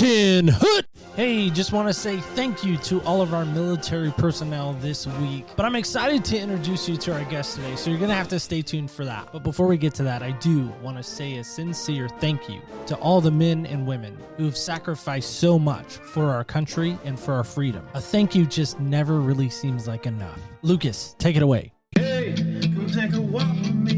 Captain Hood. Hey, just want to say thank you to all of our military personnel this week. But I'm excited to introduce you to our guest today, so you're going to have to stay tuned for that. But before we get to that, I do want to say a sincere thank you to all the men and women who have sacrificed so much for our country and for our freedom. A thank you just never really seems like enough. Lucas, take it away. Hey, come take a walk with me,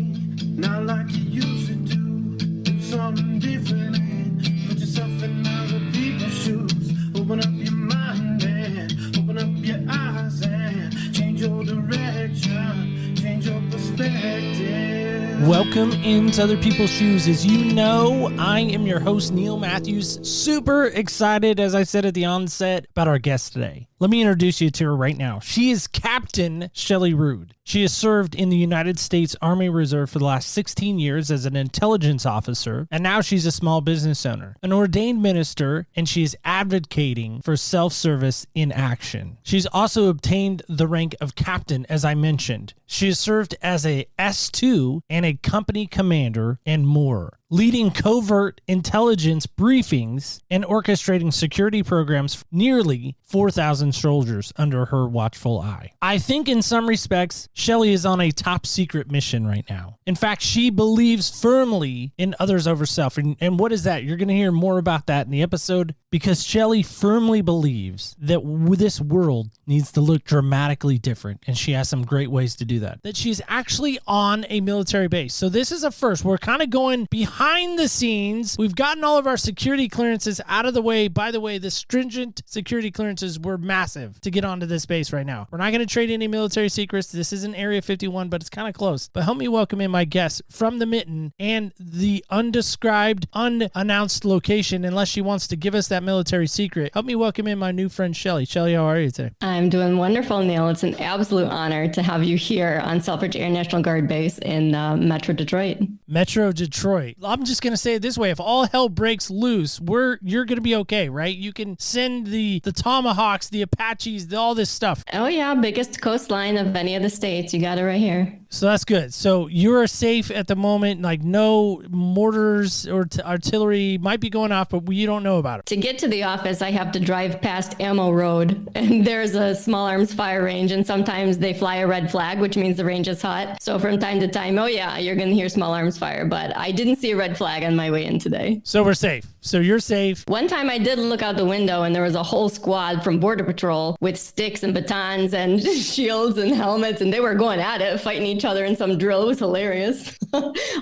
not like you used to do. Do something different and put yourself in other people's shoes. Open up your mind and open up your eyes and change your direction, change your perspective. Welcome into Other People's Shoes. As you know, I am your host, Neil Matthews. Super excited, as I said at the onset, about our guest today. Let me introduce you to her right now. She is Captain Shelly Rood. She has served in the United States Army Reserve for the last 16 years as an intelligence officer, and now she's a small business owner, an ordained minister, and she is advocating for self-service in action. She's also obtained the rank of captain, as I mentioned. She has served as a S2 and a company commander and more, leading covert intelligence briefings and orchestrating security programs for nearly 4,000 soldiers under her watchful eye. I think in some respects, Shelly is on a top secret mission right now. In fact, she believes firmly in others over self. And what is that? You're going to hear more about that in the episode, because Shelly firmly believes that this world needs to look dramatically different, and she has some great ways to do that. That she's actually on a military base. So this is a first. We're kind of going behind the scenes. We've gotten all of our security clearances out of the way. By the way, the stringent security clearances were massive to get onto this base right now. We're not going to trade any military secrets. This isn't Area 51, but it's kind of close. But help me welcome in my guest from the Mitten and the undescribed, unannounced location, unless she wants to give us that military secret. Help me welcome in my new friend, Shelly. Shelly, how are you today? I'm doing wonderful, Neil. It's an absolute honor to have you here on Selfridge Air National Guard Base in Metro Detroit. Metro Detroit. I'm just going to say it this way. If all hell breaks loose, you're going to be okay, right? You can send the Tomahawks, the Apaches, all this stuff. Oh, yeah. Biggest coastline of any of the states. You got it right here. So that's good. So you're safe at the moment, like no mortars or artillery might be going off, but you don't know about it. To get to the office, I have to drive past Ammo Road, and there's a small arms fire range, and sometimes they fly a red flag, which means the range is hot. So from time to time, oh yeah, you're going to hear small arms fire, but I didn't see a red flag on my way in today. So we're safe. So you're safe. One time I did look out the window, and there was a whole squad from Border Patrol with sticks and batons and shields and helmets, and they were going at it, fighting each other in some drill. It was hilarious.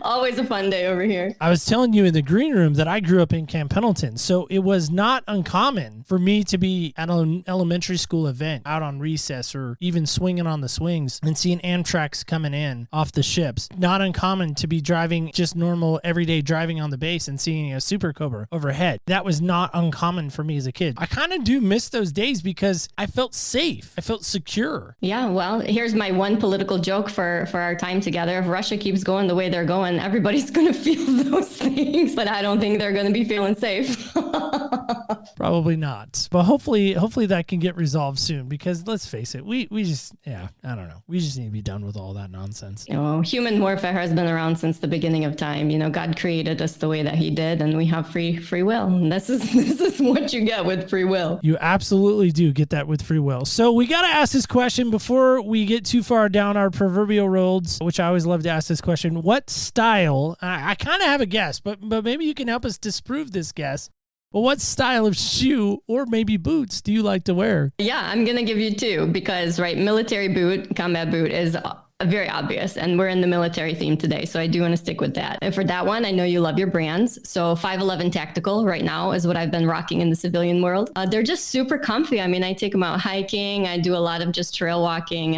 Always a fun day over here. I was telling you in the green room that I grew up in Camp Pendleton, so it was not uncommon for me to be at an elementary school event out on recess or even swinging on the swings and seeing Amtraks coming in off the ships. Not uncommon to be driving just normal everyday driving on the base and seeing a Super Cobra overhead. That was not uncommon for me as a kid. I kind of do miss those days because I felt safe. I felt secure. Yeah, well, here's my one political joke for our time together. If Russia keeps going the way they're going, everybody's going to feel those things, but I don't think they're going to be feeling safe. Probably not. But hopefully that can get resolved soon, because let's face it, we just, I don't know. We just need to be done with all that nonsense. Human warfare has been around since the beginning of time. God created us the way that he did, and we have free will. And this is what you get with free will. You absolutely do get that with free will. So we got to ask this question before we get too far down our proverbial roads, which I always love to ask this question. What style, I kind of have a guess, but maybe you can help us disprove this guess. Well, what style of shoe or maybe boots do you like to wear? Yeah, I'm going to give you two because, right, military boot, combat boot is very obvious, and we're in the military theme today, so I do want to stick with that. And for that one, I know you love your brands, so 511 Tactical right now is what I've been rocking in the civilian world. They're just super comfy. I mean, I take them out hiking, I do a lot of just trail walking,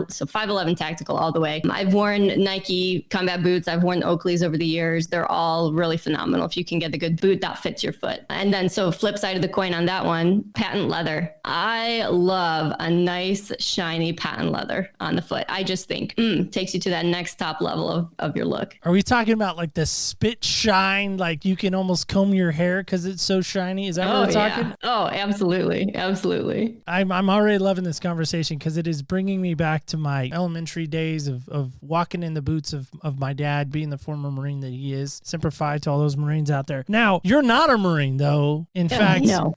so 511 Tactical all the way. I've worn Nike combat boots, I've worn Oakleys over the years. They're all really phenomenal if you can get a good boot that fits your foot. And then, so flip side of the coin on that one, patent leather. I love a nice, shiny patent leather on the foot. I just think like, takes you to that next top level of your look. Are we talking about like the spit shine? Like you can almost comb your hair because it's so shiny. Is that what we're talking? Yeah. Oh, absolutely. Absolutely. I'm already loving this conversation because it is bringing me back to my elementary days of walking in the boots of my dad, being the former Marine that he is. Semper Fi to all those Marines out there. Now, you're not a Marine though. In fact, no.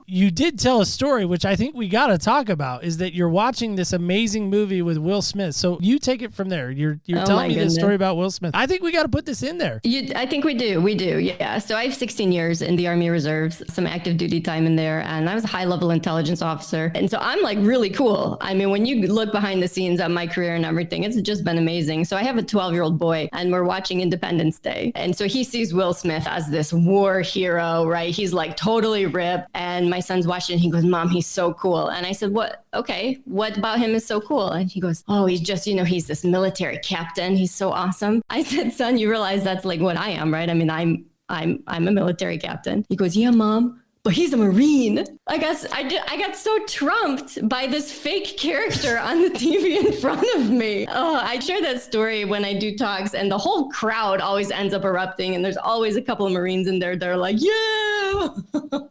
You did tell a story, which I think we got to talk about, is that you're watching this amazing movie with Will Smith. So you take it from there. You're telling me this story about Will Smith. I think we got to put this in there. I think we do. We do. Yeah. So I have 16 years in the Army Reserves, some active duty time in there, and I was a high-level intelligence officer. And so I'm like really cool. I mean, when you look behind the scenes at my career and everything, it's just been amazing. So I have a 12-year-old boy, and we're watching Independence Day. And so he sees Will Smith as this war hero, right? He's like totally ripped. And my son's watching, he goes, Mom, he's so cool. And I said, what? Okay, what about him is so cool? And he goes, oh, he's just, he's this military captain. He's so awesome. I said, son, you realize that's like what I am, right? I mean, I'm a military captain. He goes, yeah, Mom, but he's a Marine. I guess I got so trumped by this fake character on the TV in front of me. Oh, I share that story when I do talks, and the whole crowd always ends up erupting. And there's always a couple of Marines in there that are like, yeah.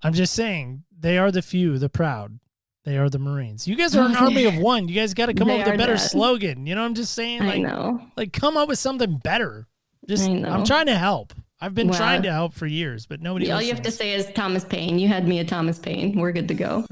I'm just saying, they are the few, the proud. They are the Marines. You guys are an army of one. You guys got to come up with a better slogan. You know what I'm just saying? I know. Like, come up with something better. I'm trying to help. I've been trying to help for years, but nobody all you have to say is Thomas Paine. You had me at Thomas Paine. We're good to go.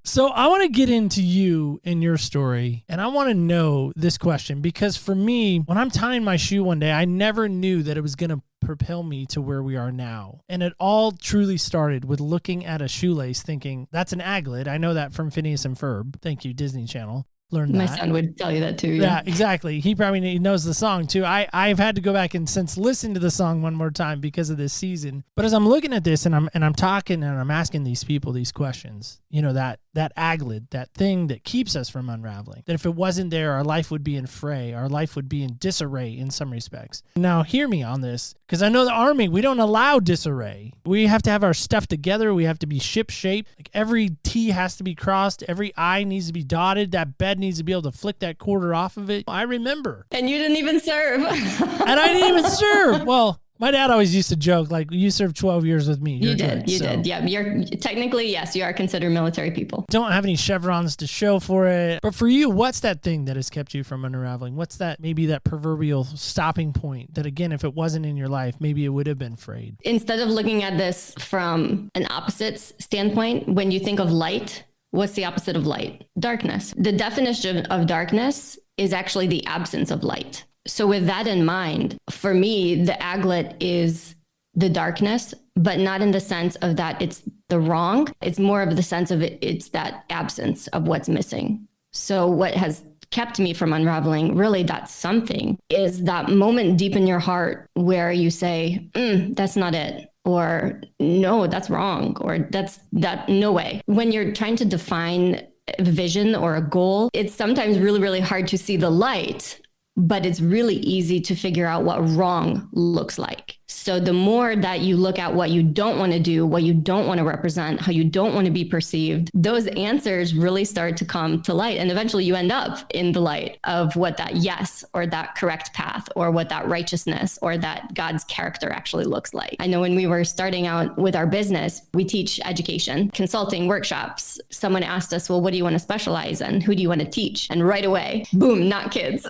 So I want to get into you and your story, and I want to know this question, because for me, when I'm tying my shoe one day, I never knew that it was going to propel me to where we are now. And it all truly started with looking at a shoelace thinking, that's an aglet. I know that from Phineas and Ferb. Thank you, Disney Channel. Learned that. My son would tell you that too. Yeah, exactly. He probably knows the song too. I've had to go back and since listen to the song one more time because of this season. But as I'm looking at this and I'm talking and I'm asking these people these questions, that aglet, that thing that keeps us from unraveling, that if it wasn't there, our life would be in fray. Our life would be in disarray in some respects. Now, hear me on this, because I know the Army, we don't allow disarray. We have to have our stuff together. We have to be ship-shape. Like every T has to be crossed. Every I needs to be dotted. That bed needs to be able to flick that quarter off of it. I remember. And you didn't even serve. And I didn't even serve. Well, my dad always used to joke, like, you served 12 years with me. You did. Yeah. You're technically, yes, you are considered military people. Don't have any chevrons to show for it. But for you, what's that thing that has kept you from unraveling? What's that, maybe that proverbial stopping point that, again, if it wasn't in your life, maybe it would have been frayed? Instead of looking at this from an opposite standpoint, when you think of light, what's the opposite of light? Darkness. The definition of darkness is actually the absence of light. So with that in mind, for me, the aglet is the darkness, but not in the sense of that it's the wrong. It's more of the sense of it's that absence of what's missing. So what has kept me from unraveling, really that's something, is that moment deep in your heart where you say, that's not it. Or no, that's wrong. Or that no way. When you're trying to define a vision or a goal, it's sometimes really, really hard to see the light, but it's really easy to figure out what wrong looks like. So the more that you look at what you don't want to do, what you don't want to represent, how you don't want to be perceived, those answers really start to come to light. And eventually you end up in the light of what that yes, or that correct path, or what that righteousness, or that God's character actually looks like. I know when we were starting out with our business, we teach education, consulting, workshops. Someone asked us, well, what do you want to specialize in? Who do you want to teach? And right away, boom, not kids.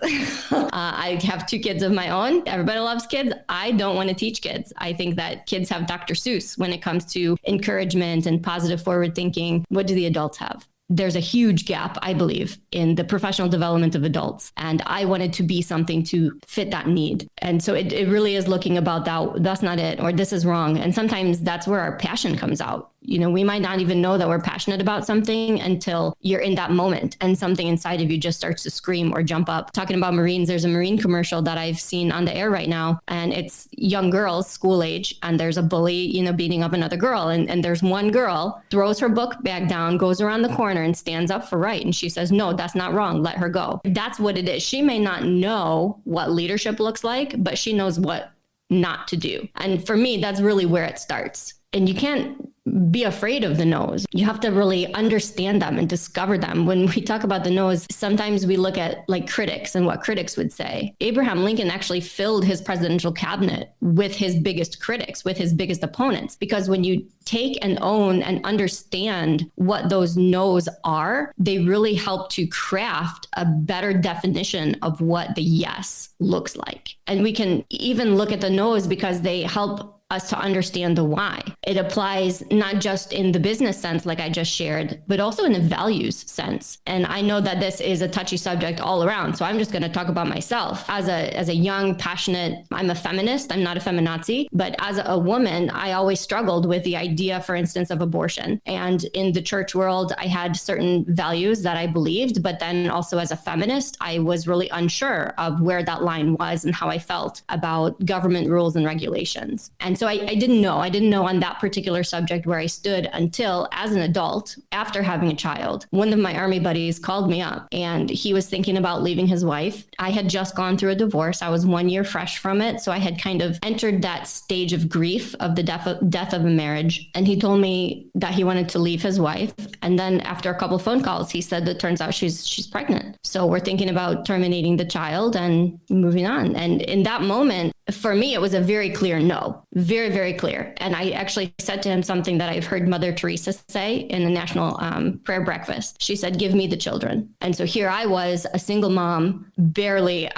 I have 2 kids of my own. Everybody loves kids. I don't want to teach kids. I think that kids have Dr. Seuss when it comes to encouragement and positive forward thinking. What do the adults have? There's a huge gap, I believe, in the professional development of adults. And I wanted to be something to fit that need. And so it really is looking about that, that's not it, or this is wrong. And sometimes that's where our passion comes out. We might not even know that we're passionate about something until you're in that moment and something inside of you just starts to scream or jump up. Talking about Marines, there's a Marine commercial that I've seen on the air right now, and it's young girls, school age, and there's a bully, beating up another girl. And there's one girl throws her book bag down, goes around the corner and stands up for right. And she says, no, that's not wrong. Let her go. That's what it is. She may not know what leadership looks like, but she knows what not to do. And for me, that's really where it starts. And you can't be afraid of the no's. You have to really understand them and discover them. When we talk about the no's, sometimes we look at like critics and what critics would say. Abraham Lincoln actually filled his presidential cabinet with his biggest critics, with his biggest opponents, because when you take and own and understand what those no's are, they really help to craft a better definition of what the yes looks like. And we can even look at the no's because they help us to understand the why. It applies not just in the business sense, like I just shared, but also in the values sense. And I know that this is a touchy subject all around. So I'm just going to talk about myself as a young, passionate, I'm a feminist. I'm not a feminazi, but as a woman, I always struggled with the idea, for instance, of abortion. And in the church world, I had certain values that I believed, but then also as a feminist, I was really unsure of where that line was and how I felt about government rules and regulations. And so I didn't know on that particular subject where I stood until as an adult, after having a child, one of my army buddies called me up and he was thinking about leaving his wife. I had just gone through a divorce. I was 1 year fresh from it. So I had kind of entered that stage of grief of the death of a marriage. And he told me that he wanted to leave his wife. And then after a couple of phone calls, he said that turns out she's pregnant. So we're thinking about terminating the child and moving on. And in that moment, for me, it was a very clear no, very, very clear. And I actually said to him something that I've heard Mother Teresa say in the National Prayer Breakfast. She said, give me the children. And so here I was, a single mom, barely,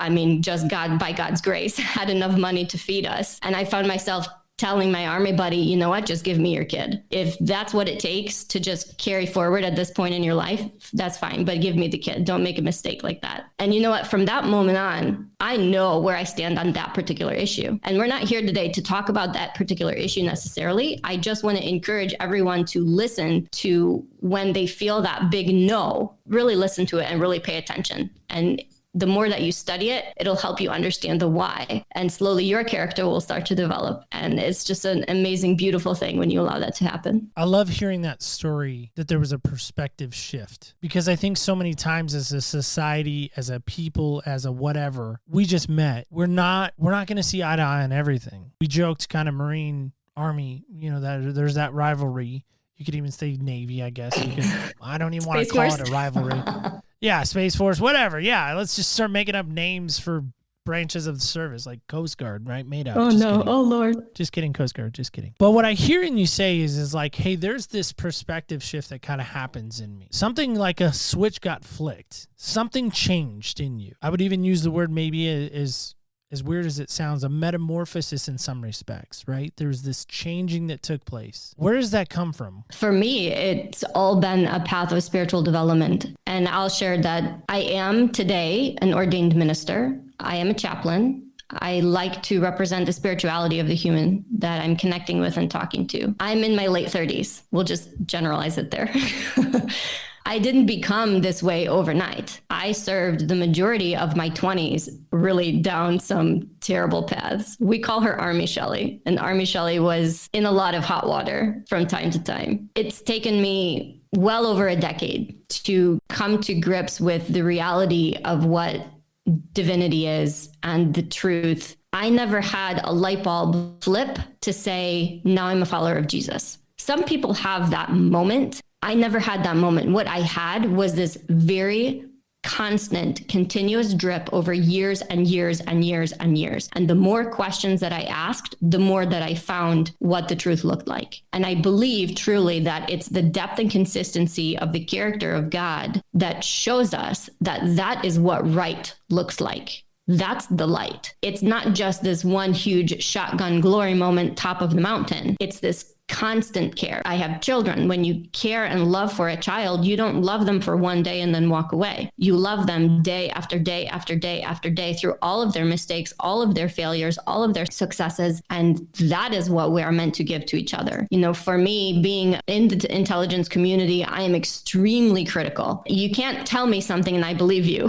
just by God's grace, had enough money to feed us. And I found myself telling my army buddy, you know what, just give me your kid. If that's what it takes to just carry forward at this point in your life, that's fine, but give me the kid. Don't make a mistake like that. And you know what, from that moment on, I know where I stand on that particular issue. And we're not here today to talk about that particular issue necessarily. I just want to encourage everyone to listen to when they feel that big no, really listen to it and really pay attention. And the more that you study it, it'll help you understand the why. And slowly your character will start to develop. And it's just an amazing, beautiful thing when you allow that to happen. I love hearing that story, that there was a perspective shift, because I think so many times as a society, as a people, as a whatever, we just met. We're not going to see eye to eye on everything. We joked kind of Marine Army, that there's that rivalry. You could even say Navy, I guess. I don't even want to call it a rivalry. Yeah, Space Force, whatever. Yeah, let's just start making up names for branches of the service, like Coast Guard, right? Made up. Oh, just no. Kidding. Oh, Lord. Just kidding, Coast Guard. Just kidding. But what I hearing you say is like, hey, there's this perspective shift that kind of happens in me. Something like a switch got flicked. Something changed in you. I would even use the word maybe as weird as it sounds, a metamorphosis in some respects, right? There's this changing that took place. Where does that come from? For me, it's all been a path of spiritual development. And I'll share that I am today an ordained minister. I am a chaplain. I like to represent the spirituality of the human that I'm connecting with and talking to. I'm in my late 30s. We'll just generalize it there. I didn't become this way overnight. I served the majority of my 20s really down some terrible paths. We call her Army Shelly, and Army Shelly was in a lot of hot water from time to time. It's taken me well over a decade to come to grips with the reality of what divinity is and the truth. I never had a light bulb flip to say, now I'm a follower of Jesus. Some people have that moment. I never had that moment. What I had was this very constant, continuous drip over years and years and years and years. And the more questions that I asked, the more that I found what the truth looked like. And I believe truly that it's the depth and consistency of the character of God that shows us that that is what right looks like. That's the light. It's not just this one huge shotgun glory moment, top of the mountain. It's this constant care. I have children. When you care and love for a child, you don't love them for one day and then walk away. You love them day after day after day after day through all of their mistakes, all of their failures, all of their successes. And that is what we are meant to give to each other. For me, being in the intelligence community, I am extremely critical. You can't tell me something and I believe you.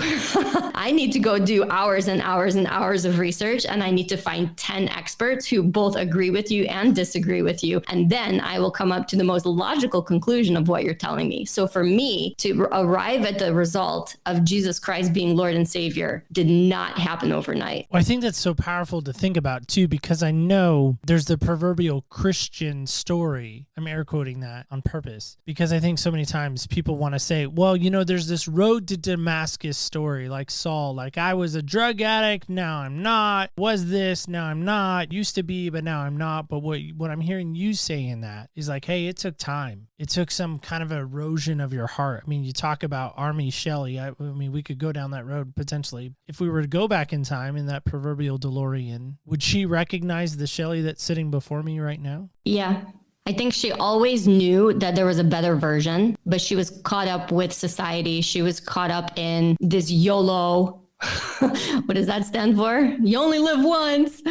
I need to go do hours and hours and hours of research, and I need to find 10 experts who both agree with you and disagree with you. And then I will come up to the most logical conclusion of what you're telling me. So for me to arrive at the result of Jesus Christ being Lord and Savior did not happen overnight. Well, I think that's so powerful to think about too, because I know there's the proverbial Christian story. I'm air quoting that on purpose because I think so many times people want to say, well, there's this road to Damascus story like Saul, like I was a drug addict, now I'm not, was this, now I'm not, used to be, but now I'm not. But what I'm hearing you say in that is like, hey, it took time. It took some kind of erosion of your heart. I mean, you talk about Army Shelly. I mean, we could go down that road potentially. If we were to go back in time in that proverbial DeLorean, would she recognize the Shelly that's sitting before me right now? Yeah. I think she always knew that there was a better version, but she was caught up with society. She was caught up in this YOLO. What does that stand for? You only live once.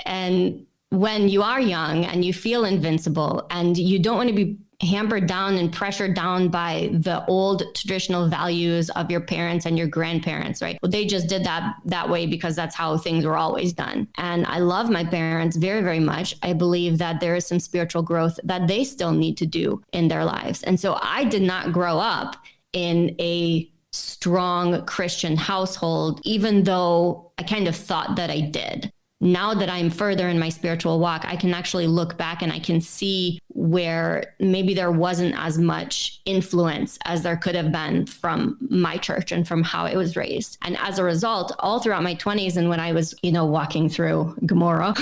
And when you are young and you feel invincible and you don't want to be hampered down and pressured down by the old traditional values of your parents and your grandparents, right? Well, they just did that way because that's how things were always done. And I love my parents very, very much. I believe that there is some spiritual growth that they still need to do in their lives. And so I did not grow up in a strong Christian household, even though I kind of thought that I did. Now that I'm further in my spiritual walk, I can actually look back and I can see where maybe there wasn't as much influence as there could have been from my church and from how I was raised. And as a result, all throughout my 20s and when I was, walking through Gomorrah,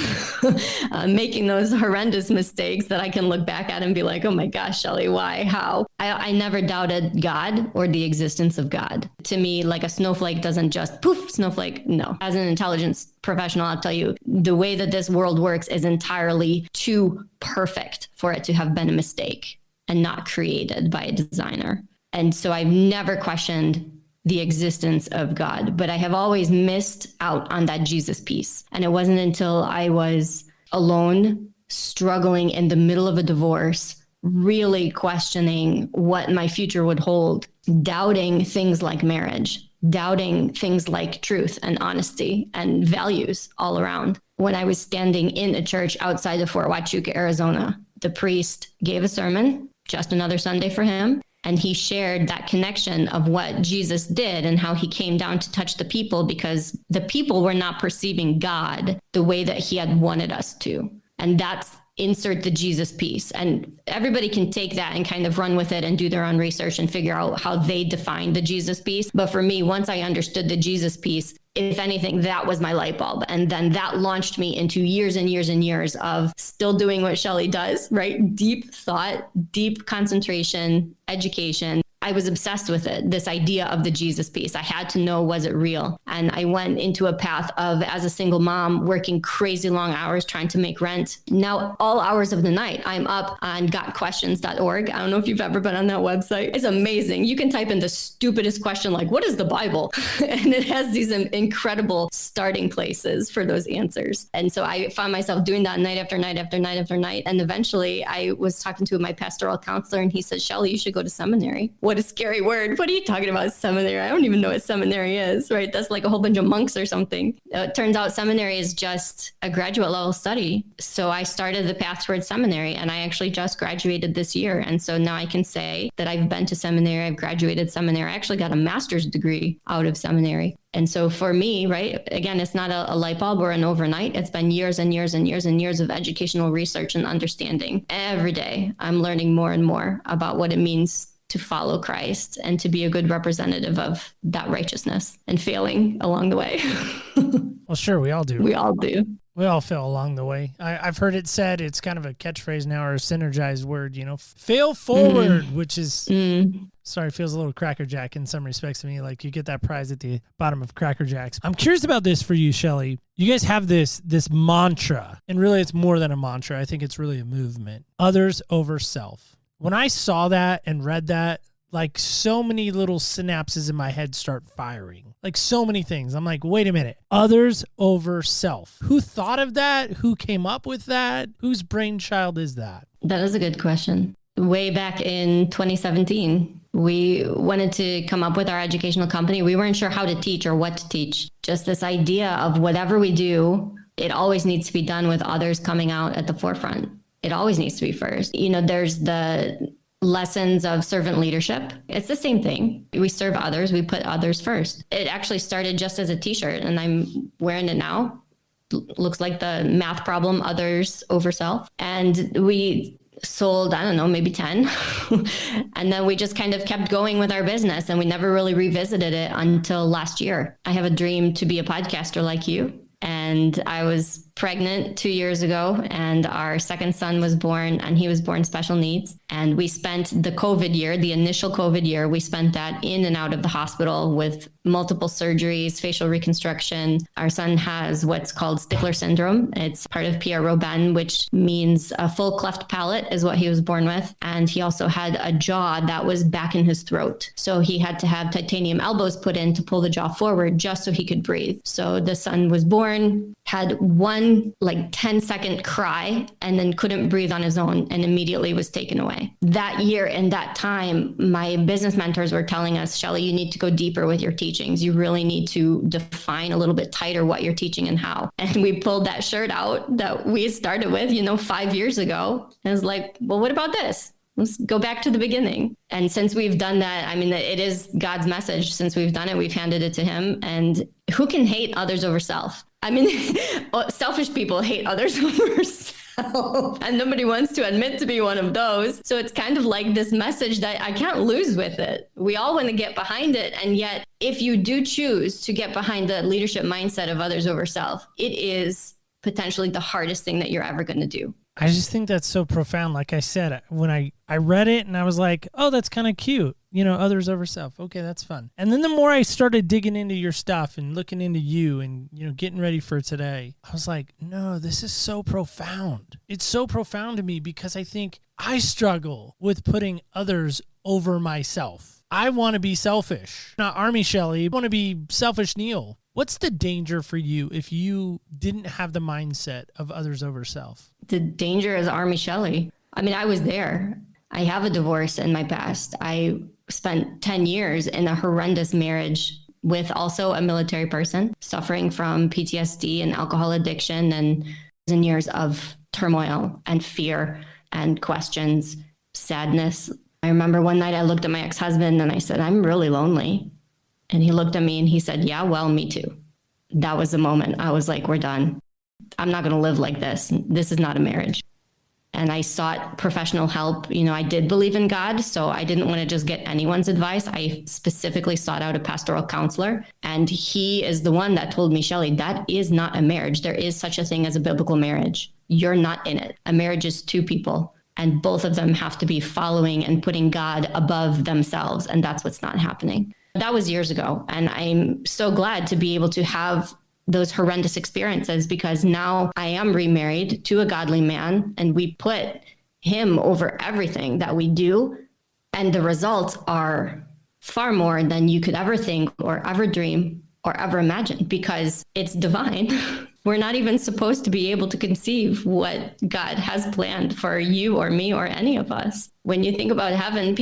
making those horrendous mistakes that I can look back at and be like, oh my gosh, Shelly, why, how? I never doubted God or the existence of God. To me, like a snowflake doesn't just poof, snowflake. No. As an intelligence professional, I'll tell you, the way that this world works is entirely too perfect for it to have been a mistake and not created by a designer. And so I've never questioned the existence of God, but I have always missed out on that Jesus piece. And it wasn't until I was alone, struggling in the middle of a divorce, really questioning what my future would hold, doubting things like marriage, doubting things like truth and honesty and values all around. When I was standing in a church outside of Fort Huachuca, Arizona, the priest gave a sermon, just another Sunday for him. And he shared that connection of what Jesus did and how he came down to touch the people because the people were not perceiving God the way that he had wanted us to. And that's insert the Jesus piece. And everybody can take that and kind of run with it and do their own research and figure out how they define the Jesus piece. But for me, once I understood the Jesus piece, if anything, that was my light bulb. And then that launched me into years and years and years of still doing what Shelly does, right? Deep thought, deep concentration, education. I was obsessed with it, this idea of the Jesus piece. I had to know, was it real? And I went into a path of, as a single mom, working crazy long hours trying to make rent. Now, all hours of the night, I'm up on gotquestions.org. I don't know if you've ever been on that website. It's amazing. You can type in the stupidest question like, what is the Bible? And it has these incredible starting places for those answers. And so I found myself doing that night after night after night after night. And eventually I was talking to my pastoral counselor and he said, Shelly, you should go to seminary. What a scary word. What are you talking about, seminary? I don't even know what seminary is, right? That's like a whole bunch of monks or something. It turns out seminary is just a graduate level study. So I started the path towards seminary and I actually just graduated this year. And so now I can say that I've been to seminary, I've graduated seminary. I actually got a master's degree out of seminary. And so for me, right, again, it's not a light bulb or an overnight. It's been years and years and years and years of educational research and understanding. Every day, I'm learning more and more about what it means to follow Christ and to be a good representative of that righteousness and failing along the way. Well, sure, we all do. We all do. We all fail along the way. I've heard it said, it's kind of a catchphrase now or a synergized word, fail forward, which is, sorry, feels a little Cracker Jack in some respects to me. Like you get that prize at the bottom of Cracker Jacks. I'm curious about this for you, Shelly. You guys have this mantra, and really it's more than a mantra. I think it's really a movement. Others over self. When I saw that and read that, like so many little synapses in my head start firing, like so many things. I'm like, wait a minute, others over self. Who thought of that? Who came up with that? Whose brainchild is that? That is a good question. Way back in 2017, we wanted to come up with our educational company. We weren't sure how to teach or what to teach. Just this idea of whatever we do, it always needs to be done with others coming out at the forefront. It always needs to be first. There's the lessons of servant leadership. It's the same thing. We serve others. We put others first. It actually started just as a t-shirt, and I'm wearing it now. Looks like the math problem, others over self. And we sold, I don't know, maybe 10. And then we just kind of kept going with our business, and we never really revisited it until last year. I have a dream to be a podcaster like you. And I was pregnant 2 years ago, and our second son was born, and he was born special needs. And we spent the COVID year, the initial COVID year, we spent that in and out of the hospital with multiple surgeries, facial reconstruction. Our son has what's called Stickler syndrome. It's part of Pierre Robin, which means a full cleft palate is what he was born with. And he also had a jaw that was back in his throat. So he had to have titanium elbows put in to pull the jaw forward just so he could breathe. So the son was born, had one 10-second cry, and then couldn't breathe on his own and immediately was taken away. That year and that time, my business mentors were telling us, Shelly, you need to go deeper with your teachings. You really need to define a little bit tighter what you're teaching and how. And we pulled that shirt out that we started with, 5 years ago. And I was like, well, what about this? Let's go back to the beginning. And since we've done that, it is God's message. Since we've done it, we've handed it to him. And who can hate others over self? Selfish people hate others over self. And nobody wants to admit to be one of those. So it's kind of like this message that I can't lose with it. We all want to get behind it. And yet, if you do choose to get behind the leadership mindset of others over self, it is potentially the hardest thing that you're ever going to do. I just think that's so profound. Like I said, when I read it and I was like, oh, that's kind of cute. Others over self. Okay, that's fun. And then the more I started digging into your stuff and looking into you and, getting ready for today, I was like, no, this is so profound. It's so profound to me because I think I struggle with putting others over myself. I want to be selfish, not Army Shelly. I want to be selfish Neil. What's the danger for you if you didn't have the mindset of others over self? The danger is Army Shelly. I was there. I have a divorce in my past. I spent 10 years in a horrendous marriage with also a military person suffering from PTSD and alcohol addiction and years of turmoil and fear and questions, sadness. I remember one night I looked at my ex-husband and I said, I'm really lonely. And he looked at me and he said, yeah, well, me too. That was the moment I was like, we're done. I'm not going to live like this. This is not a marriage. And I sought professional help. I did believe in God, so I didn't want to just get anyone's advice. I specifically sought out a pastoral counselor. And he is the one that told me, Shelly, that is not a marriage. There is such a thing as a biblical marriage. You're not in it. A marriage is two people. And both of them have to be following and putting God above themselves. And that's what's not happening. That was years ago. And I'm so glad to be able to have those horrendous experiences because now I am remarried to a godly man and we put him over everything that we do. And the results are far more than you could ever think or ever dream or ever imagine because it's divine. We're not even supposed to be able to conceive what God has planned for you or me or any of us. When you think about heaven,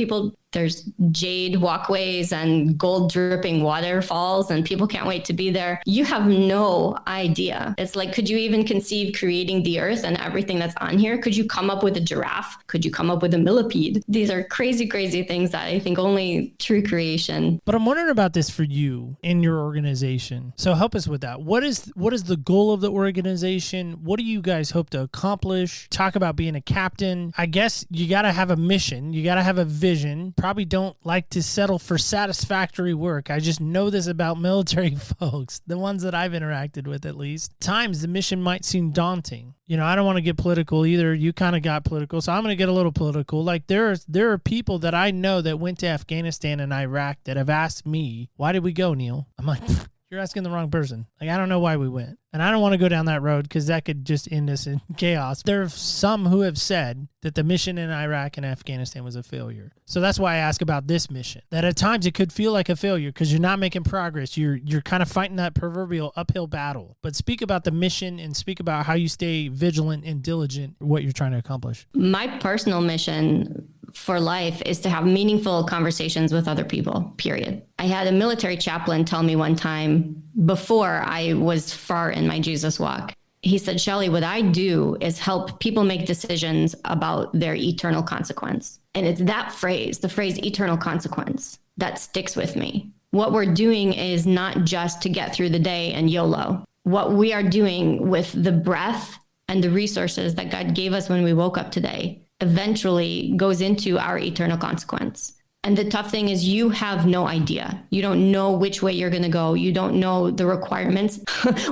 there's jade walkways and gold dripping waterfalls and people can't wait to be there. You have no idea. It's like, could you even conceive creating the earth and everything that's on here? Could you come up with a giraffe? Could you come up with a millipede? These are crazy, crazy things that I think only true creation. But I'm wondering about this for you in your organization. So help us with that. What is the goal of the organization? What do you guys hope to accomplish? Talk about being a captain. I guess you got to have a mission. You got to have a vision. Probably don't like to settle for satisfactory work. I just know this about military folks, the ones that I've interacted with at least. Times the mission might seem daunting. I don't want to get political either. You kind of got political, so I'm going to get a little political. Like there are people that I know that went to Afghanistan and Iraq that have asked me, why did we go, Neil? I'm like, you're asking the wrong person. Like, I don't know why we went. And I don't want to go down that road because that could just end us in chaos. There are some who have said that the mission in Iraq and Afghanistan was a failure. So that's why I ask about this mission. That at times it could feel like a failure because you're not making progress. You're kind of fighting that proverbial uphill battle. But speak about the mission and speak about how you stay vigilant and diligent in what you're trying to accomplish. My personal mission for life is to have meaningful conversations with other people, period. I had a military chaplain tell me one time before I was far in my Jesus walk, He said, Shelly, what I do is help people make decisions about their eternal consequence. And it's that phrase, the phrase eternal consequence, that sticks with me. What we're doing is not just to get through the day and YOLO. What we are doing with the breath and the resources that God gave us when we woke up today eventually goes into our eternal consequence. And the tough thing is you have no idea. You don't know which way you're going to go. You don't know the requirements.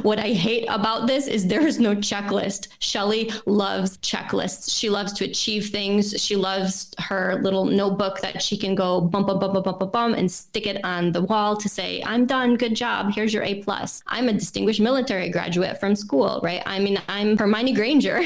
What I hate about this is there is no checklist. Shelly loves checklists. She loves to achieve things. She loves her little notebook that she can go bum, bum, bum, bum, bum, bum, bum, and stick it on the wall to say, I'm done. Good job. Here's your A+. I'm a distinguished military graduate from school, right? I mean, I'm Hermione Granger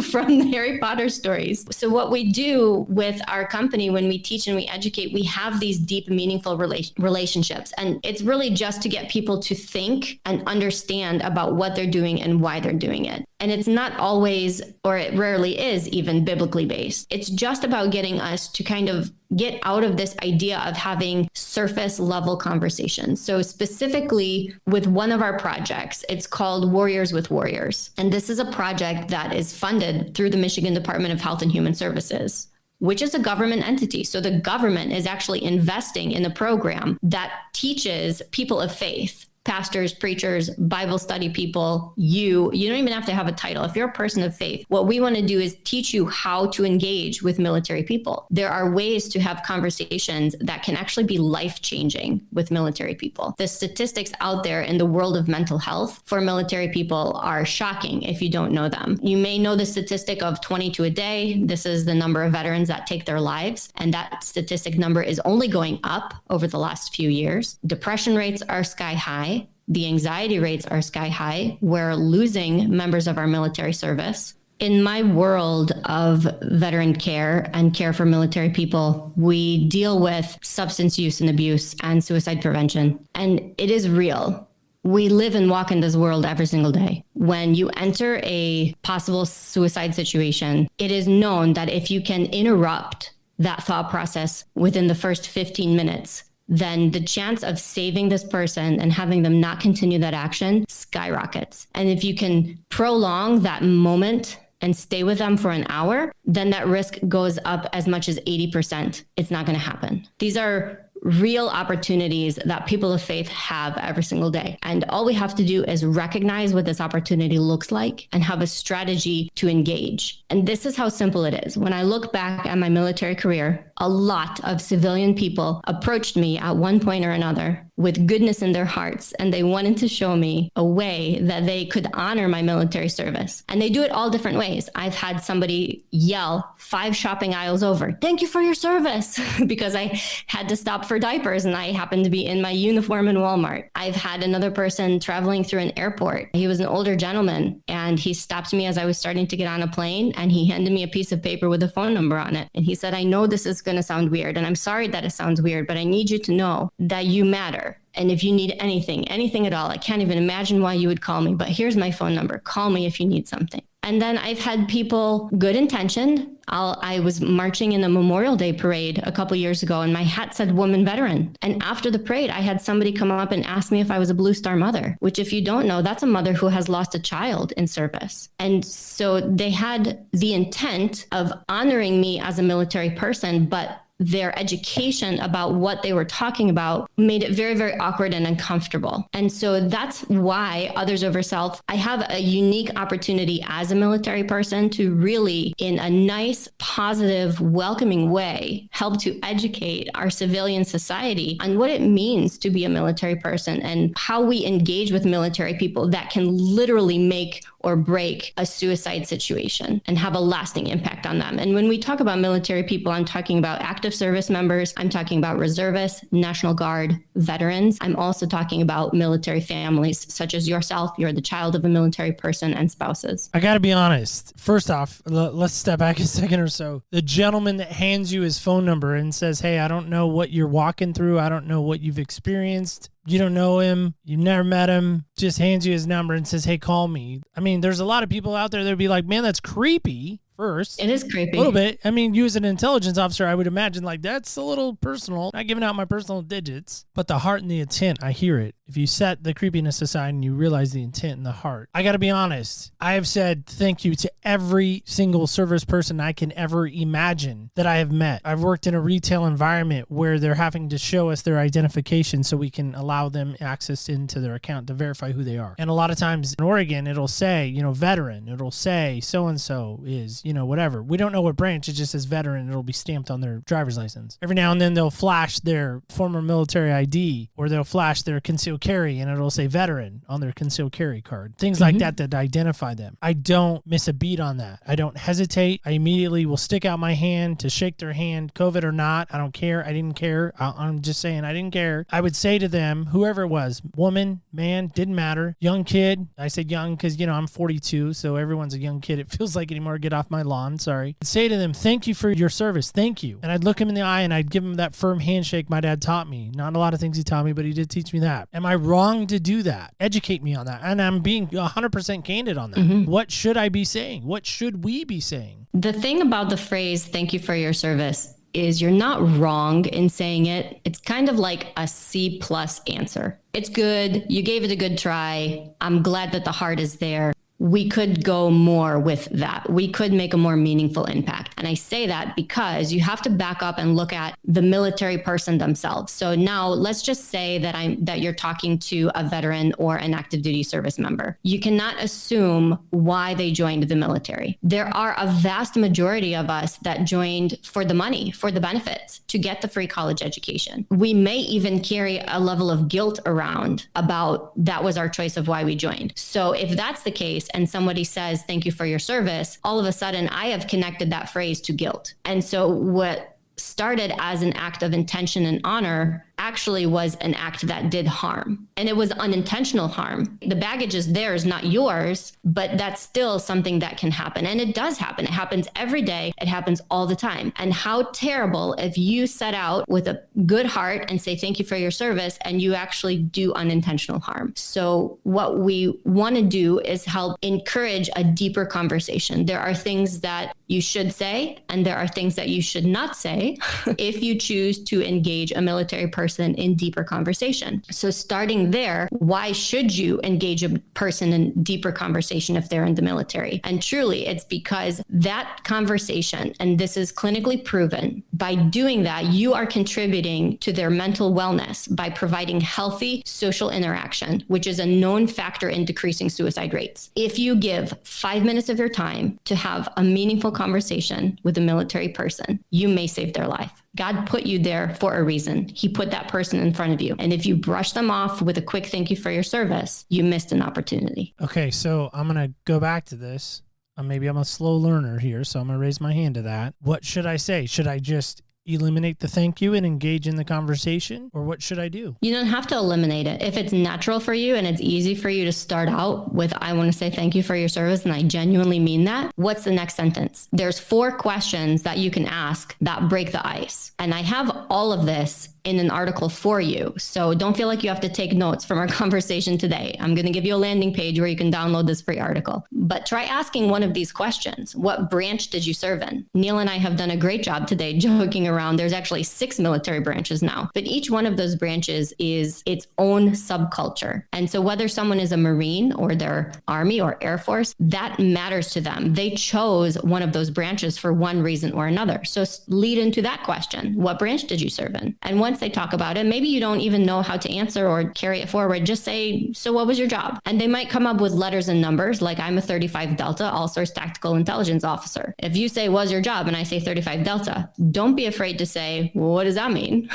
from the Harry Potter stories. So what we do with our company when we teach and we educate, we have these deep, meaningful relationships. And it's really just to get people to think and understand about what they're doing and why they're doing it. And it's not always, or it rarely is even biblically based. It's just about getting us to kind of get out of this idea of having surface level conversations. So specifically with one of our projects, it's called Warriors with Warriors. And this is a project that is funded through the Michigan Department of Health and Human Services, which is a government entity. So the government is actually investing in a program that teaches people of faith, pastors, preachers, Bible study people, you don't even have to have a title. If you're a person of faith, what we want to do is teach you how to engage with military people. There are ways to have conversations that can actually be life-changing with military people. The statistics out there in the world of mental health for military people are shocking if you don't know them. You may know the statistic of 22 a day. This is the number of veterans that take their lives. And that statistic number is only going up over the last few years. Depression rates are sky high. The anxiety rates are sky high. We're losing members of our military service. In my world of veteran care and care for military people, we deal with substance use and abuse and suicide prevention. And it is real. We live and walk in this world every single day. When you enter a possible suicide situation, it is known that if you can interrupt that thought process within the first 15 minutes, then the chance of saving this person and having them not continue that action skyrockets. And if you can prolong that moment and stay with them for an hour, then that risk goes up as much as 80%. It's not going to happen. These are real opportunities that people of faith have every single day. And all we have to do is recognize what this opportunity looks like and have a strategy to engage. And this is how simple it is. When I look back at my military career, a lot of civilian people approached me at one point or another with goodness in their hearts, and they wanted to show me a way that they could honor my military service. And they do it all different ways. I've had somebody yell 5 shopping aisles over, "Thank you for your service," because I had to stop for diapers and I happened to be in my uniform in Walmart. I've had another person traveling through an airport. He was an older gentleman and he stopped me as I was starting to get on a plane and he handed me a piece of paper with a phone number on it. And he said, "I know this is going to sound weird and I'm sorry that it sounds weird, but I need you to know that you matter. And if you need anything at all, I can't even imagine why you would call me, but here's my phone number. Call me if you need something." And then I've had people, good intentioned. I was marching in a Memorial Day parade a couple years ago and my hat said woman veteran. And after the parade, I had somebody come up and ask me if I was a Blue Star mother, which if you don't know, that's a mother who has lost a child in service. And so they had the intent of honoring me as a military person, but their education about what they were talking about made it very, very awkward and uncomfortable. And so that's why Others Over Self, I have a unique opportunity as a military person to really, in a nice, positive, welcoming way, help to educate our civilian society on what it means to be a military person and how we engage with military people that can literally make or break a suicide situation and have a lasting impact on them. And when we talk about military people, I'm talking about active service members, I'm talking about reservists, National Guard, veterans. I'm also talking about military families, such as yourself. You're the child of a military person, and spouses. I got to be honest. First off, let's step back a second or so. The gentleman that hands you his phone number and says, "Hey, I don't know what you're walking through. I don't know what you've experienced. You don't know him. You've never met him." Just hands you his number and says, "Hey, call me." I mean, there's a lot of people out there that would be like, "Man, that's creepy." first. It is creepy. A little bit. I mean, you as an intelligence officer, I would imagine like that's a little personal. Not giving out my personal digits, but the heart and the intent, I hear it. If you set the creepiness aside and you realize the intent and the heart, I got to be honest. I have said thank you to every single service person I can ever imagine that I have met. I've worked in a retail environment where they're having to show us their identification so we can allow them access into their account to verify who they are. And a lot of times in Oregon, it'll say, veteran. It'll say so-and-so is, whatever. We don't know what branch. It just says veteran. It'll be stamped on their driver's license. Every now and then they'll flash their former military ID, or they'll flash their concealed carry and it'll say veteran on their concealed carry card. Things like that identify them. I don't miss a beat on that. I don't hesitate. I immediately will stick out my hand to shake their hand, COVID or not. I don't care. I didn't care. I'm just saying I didn't care. I would say to them, whoever it was, woman, man, didn't matter. Young kid. I said young because, I'm 42, so everyone's a young kid. It feels like anymore. Get off my lawn. Sorry. I'd say to them, thank you for your service. Thank you. And I'd look him in the eye and I'd give him that firm handshake my dad taught me. Not a lot of things he taught me, but he did teach me that. Am I wrong to do that? Educate me on that. And I'm being 100% candid on that. What should I be saying? What should we be saying? The thing about the phrase, thank you for your service, is you're not wrong in saying it. It's kind of like a C+ answer. It's good. You gave it a good try. I'm glad that the heart is there. We could go more with that. We could make a more meaningful impact. And I say that because you have to back up and look at the military person themselves. So now let's just say that you're talking to a veteran or an active duty service member. You cannot assume why they joined the military. There are a vast majority of us that joined for the money, for the benefits, to get the free college education. We may even carry a level of guilt around about that was our choice of why we joined. So if that's the case, and somebody says, thank you for your service, all of a sudden I have connected that phrase to guilt. And so what started as an act of intention and honor actually was an act that did harm. And it was unintentional harm. The baggage is theirs, not yours, but that's still something that can happen. And it does happen. It happens every day. It happens all the time. And how terrible if you set out with a good heart and say, thank you for your service, and you actually do unintentional harm. So what we want to do is help encourage a deeper conversation. There are things that you should say, and there are things that you should not say if you choose to engage a military person in deeper conversation. So starting there, why should you engage a person in deeper conversation if they're in the military? And truly, it's because that conversation, and this is clinically proven, by doing that, you are contributing to their mental wellness by providing healthy social interaction, which is a known factor in decreasing suicide rates. If you give 5 minutes of your time to have a meaningful conversation with a military person, you may save their life. God put you there for a reason. He put that person in front of you. And if you brush them off with a quick thank you for your service, you missed an opportunity. Okay, so I'm going to go back to this. Maybe I'm a slow learner here, so I'm going to raise my hand to that. What should I say? Should I just eliminate the thank you and engage in the conversation? Or what should I do? You don't have to eliminate it. If it's natural for you and it's easy for you to start out with, I want to say thank you for your service, and I genuinely mean that, what's the next sentence? There's 4 questions that you can ask that break the ice. And I have all of this in an article for you. So don't feel like you have to take notes from our conversation today. I'm going to give you a landing page where you can download this free article. But try asking one of these questions. What branch did you serve in? Neil and I have done a great job today joking around. There's actually 6 military branches now, but each one of those branches is its own subculture. And so whether someone is a Marine or their Army or Air Force, that matters to them. They chose one of those branches for one reason or another. So lead into that question. What branch did you serve in? And once they talk about it, maybe you don't even know how to answer or carry it forward. Just say, so what was your job? And they might come up with letters and numbers, like I'm a 35 Delta All-Source Tactical Intelligence Officer. If you say, what's your job? And I say 35 Delta, don't be afraid to say, well, what does that mean?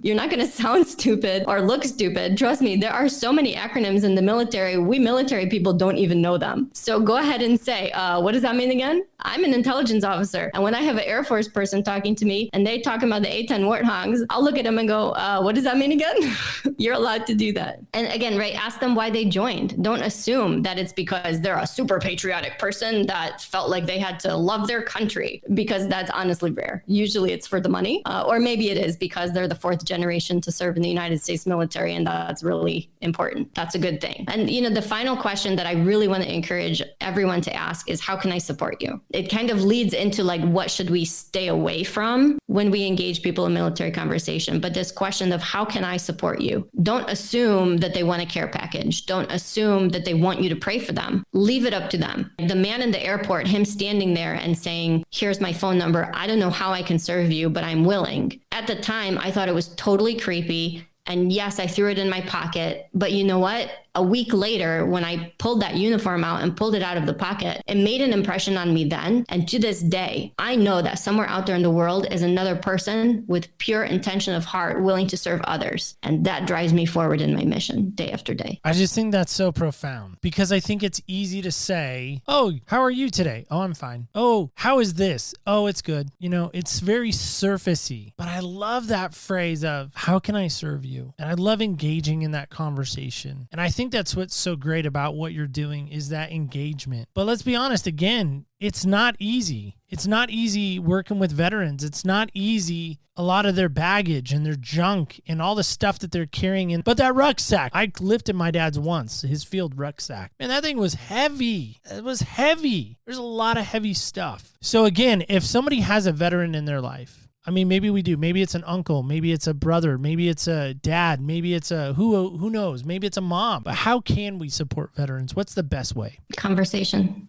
You're not going to sound stupid or look stupid. Trust me, there are so many acronyms in the military. We military people don't even know them. So go ahead and say, what does that mean again? I'm an intelligence officer. And when I have an Air Force person talking to me and they talking about the A-10 Warthogs, I'll look at them and go, what does that mean again? You're allowed to do that. And again, right, ask them why they joined. Don't assume that it's because they're a super patriotic person that felt like they had to love their country, because that's honestly rare. Usually it's for the money. Or maybe it is because they're the fourth generation to serve in the United States military, and that's really important. That's a good thing. And, the final question that I really want to encourage everyone to ask is, how can I support you? It kind of leads into like, what should we stay away from when we engage people in military conversation? But this question of how can I support you? Don't assume that they want a care package. Don't assume that they want you to pray for them. Leave it up to them. The man in the airport, him standing there and saying, here's my phone number. I don't know how I can serve you, but I'm willing. At the time, I thought it was totally creepy. And yes, I threw it in my pocket. But you know what? A week later, when I pulled that uniform out and pulled it out of the pocket, it made an impression on me then. And to this day, I know that somewhere out there in the world is another person with pure intention of heart, willing to serve others. And that drives me forward in my mission day after day. I just think that's so profound, because I think it's easy to say, oh, how are you today? Oh, I'm fine. Oh, how is this? Oh, it's good. It's very surfacey, but I love that phrase of how can I serve you? And I love engaging in that conversation. And I think that's what's so great about what you're doing is that engagement. But let's be honest, again, it's not easy. It's not easy working with veterans. It's not easy, a lot of their baggage and their junk and all the stuff that they're carrying in. But that rucksack, I lifted my dad's once, his field rucksack. Man, that thing was heavy. It was heavy. There's a lot of heavy stuff. So again, if somebody has a veteran in their life, maybe we do. Maybe it's an uncle. Maybe it's a brother. Maybe it's a dad. Maybe it's a who knows? Maybe it's a mom. But how can we support veterans? What's the best way? Conversation.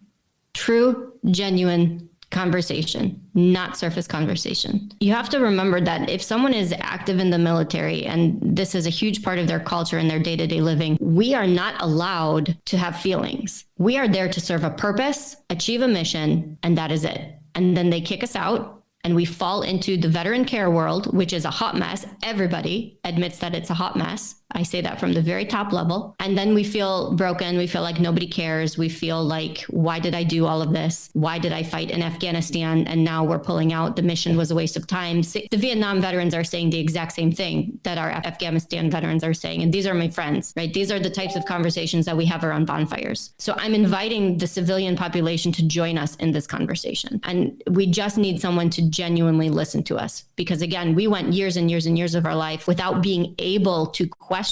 True, genuine conversation, not surface conversation. You have to remember that if someone is active in the military, and this is a huge part of their culture and their day-to-day living, we are not allowed to have feelings. We are there to serve a purpose, achieve a mission, and that is it. And then they kick us out. And we fall into the veteran care world, which is a hot mess. Everybody admits that it's a hot mess. I say that from the very top level. And then we feel broken. We feel like nobody cares. We feel like, why did I do all of this? Why did I fight in Afghanistan? And now we're pulling out. The mission was a waste of time. The Vietnam veterans are saying the exact same thing that our Afghanistan veterans are saying. And these are my friends, right? These are the types of conversations that we have around bonfires. So I'm inviting the civilian population to join us in this conversation. And we just need someone to genuinely listen to us. Because again, we went years and years and years of our life without being able to question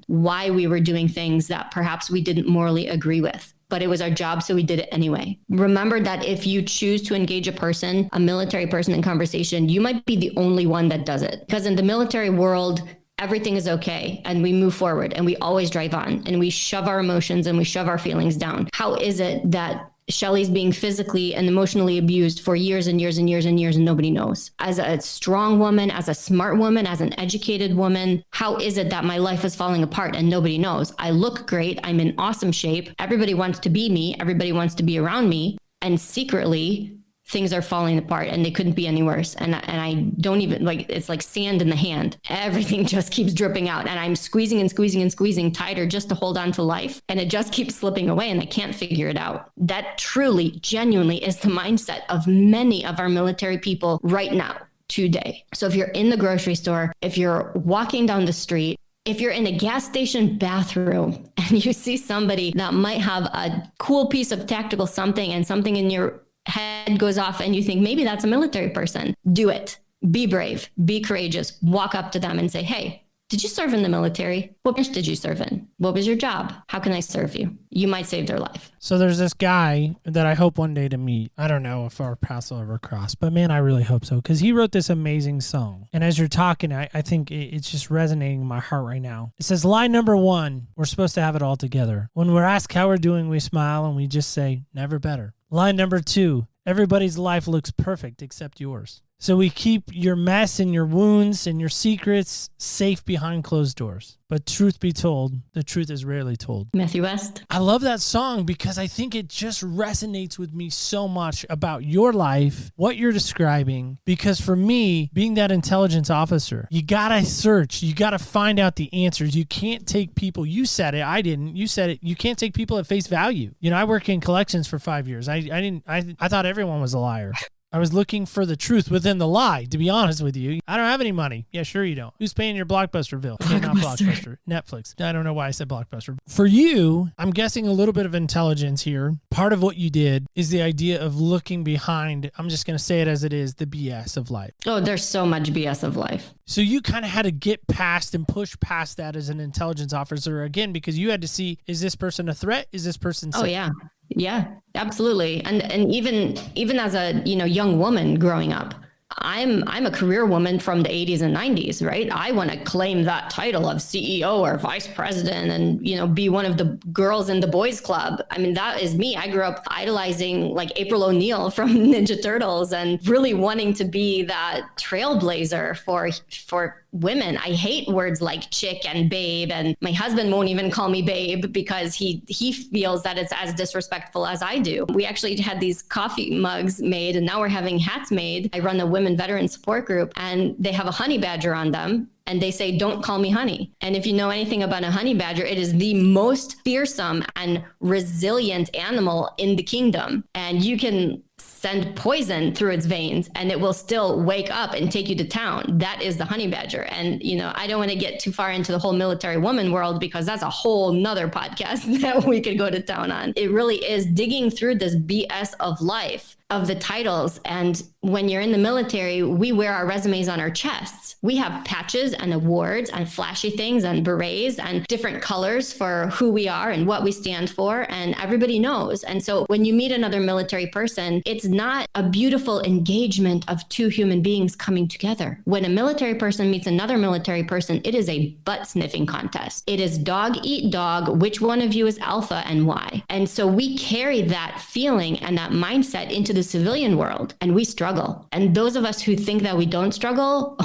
why we were doing things that perhaps we didn't morally agree with. But it was our job, so we did it anyway. Remember that if you choose to engage a military person in conversation, you might be the only one that does it. Because in the military world, everything is okay and we move forward and we always drive on and we shove our emotions and we shove our feelings down. How is it that Shelly's being physically and emotionally abused for years and years and years and years and nobody knows? As a strong woman, as a smart woman, as an educated woman, how is it that my life is falling apart and nobody knows? I look great. I'm in awesome shape. Everybody wants to be me. Everybody wants to be around me. And secretly, things are falling apart and they couldn't be any worse. And I don't even it's like sand in the hand. Everything just keeps dripping out and I'm squeezing and squeezing and squeezing tighter just to hold on to life. And it just keeps slipping away and I can't figure it out. That truly, genuinely is the mindset of many of our military people right now, today. So if you're in the grocery store, if you're walking down the street, if you're in a gas station bathroom and you see somebody that might have a cool piece of tactical something and something in your head goes off and you think maybe that's a military person, do it. Be brave, be courageous, walk up to them and say, hey, did you serve in the military? What branch did you serve in? What was your job? How can I serve you? You might save their life. So there's this guy that I hope one day to meet. I don't know if our paths will ever cross, but man, I really hope so, because he wrote this amazing song. And as you're talking, I think it's just resonating in my heart right now. It says, line number 1, we're supposed to have it all together. When we're asked how we're doing, we smile and we just say, never better. Line number 2, everybody's life looks perfect except yours. So we keep your mess and your wounds and your secrets safe behind closed doors. But truth be told, the truth is rarely told. Matthew West. I love that song because I think it just resonates with me so much about your life, what you're describing. Because for me, being that intelligence officer, you got to search. You got to find out the answers. You can't take people. You said it. I didn't. You said it. You can't take people at face value. I worked in collections for 5 years. I thought everyone was a liar. I was looking for the truth within the lie, to be honest with you. I don't have any money. Yeah, sure you don't. Who's paying your Blockbuster bill? Okay, not Blockbuster. Netflix. I don't know why I said Blockbuster. For you, I'm guessing a little bit of intelligence here. Part of what you did is the idea of looking behind, I'm just going to say it as it is, the BS of life. Oh, there's so much BS of life. So you kind of had to get past and push past that as an intelligence officer, again, because you had to see, is this person a threat? Is this person safe? Oh, yeah. Yeah, absolutely. And even as a, young woman growing up, I'm a career woman from the 80s and 90s, right? I want to claim that title of CEO or vice president and, be one of the girls in the boys club. I mean, that is me. I grew up idolizing like April O'Neil from Ninja Turtles and really wanting to be that trailblazer for women. I hate words like chick and babe, and my husband won't even call me babe because he feels that it's as disrespectful as I do. We actually had these coffee mugs made, and now we're having hats made. I run the women veteran support group, and they have a honey badger on them. And they say, don't call me honey. And if you know anything about a honey badger, it is the most fearsome and resilient animal in the kingdom. And you can send poison through its veins and it will still wake up and take you to town. That is the honey badger. And, I don't want to get too far into the whole military woman world because that's a whole nother podcast that we could go to town on. It really is digging through this BS of life, of the titles. And when you're in the military, we wear our resumes on our chests. We have patches and awards and flashy things and berets and different colors for who we are and what we stand for. And everybody knows. And so when you meet another military person, it's not a beautiful engagement of two human beings coming together. When a military person meets another military person, it is a butt sniffing contest. It is dog eat dog. Which one of you is alpha and why? And so we carry that feeling and that mindset into the civilian world, and we struggle. And those of us who think that we don't struggle,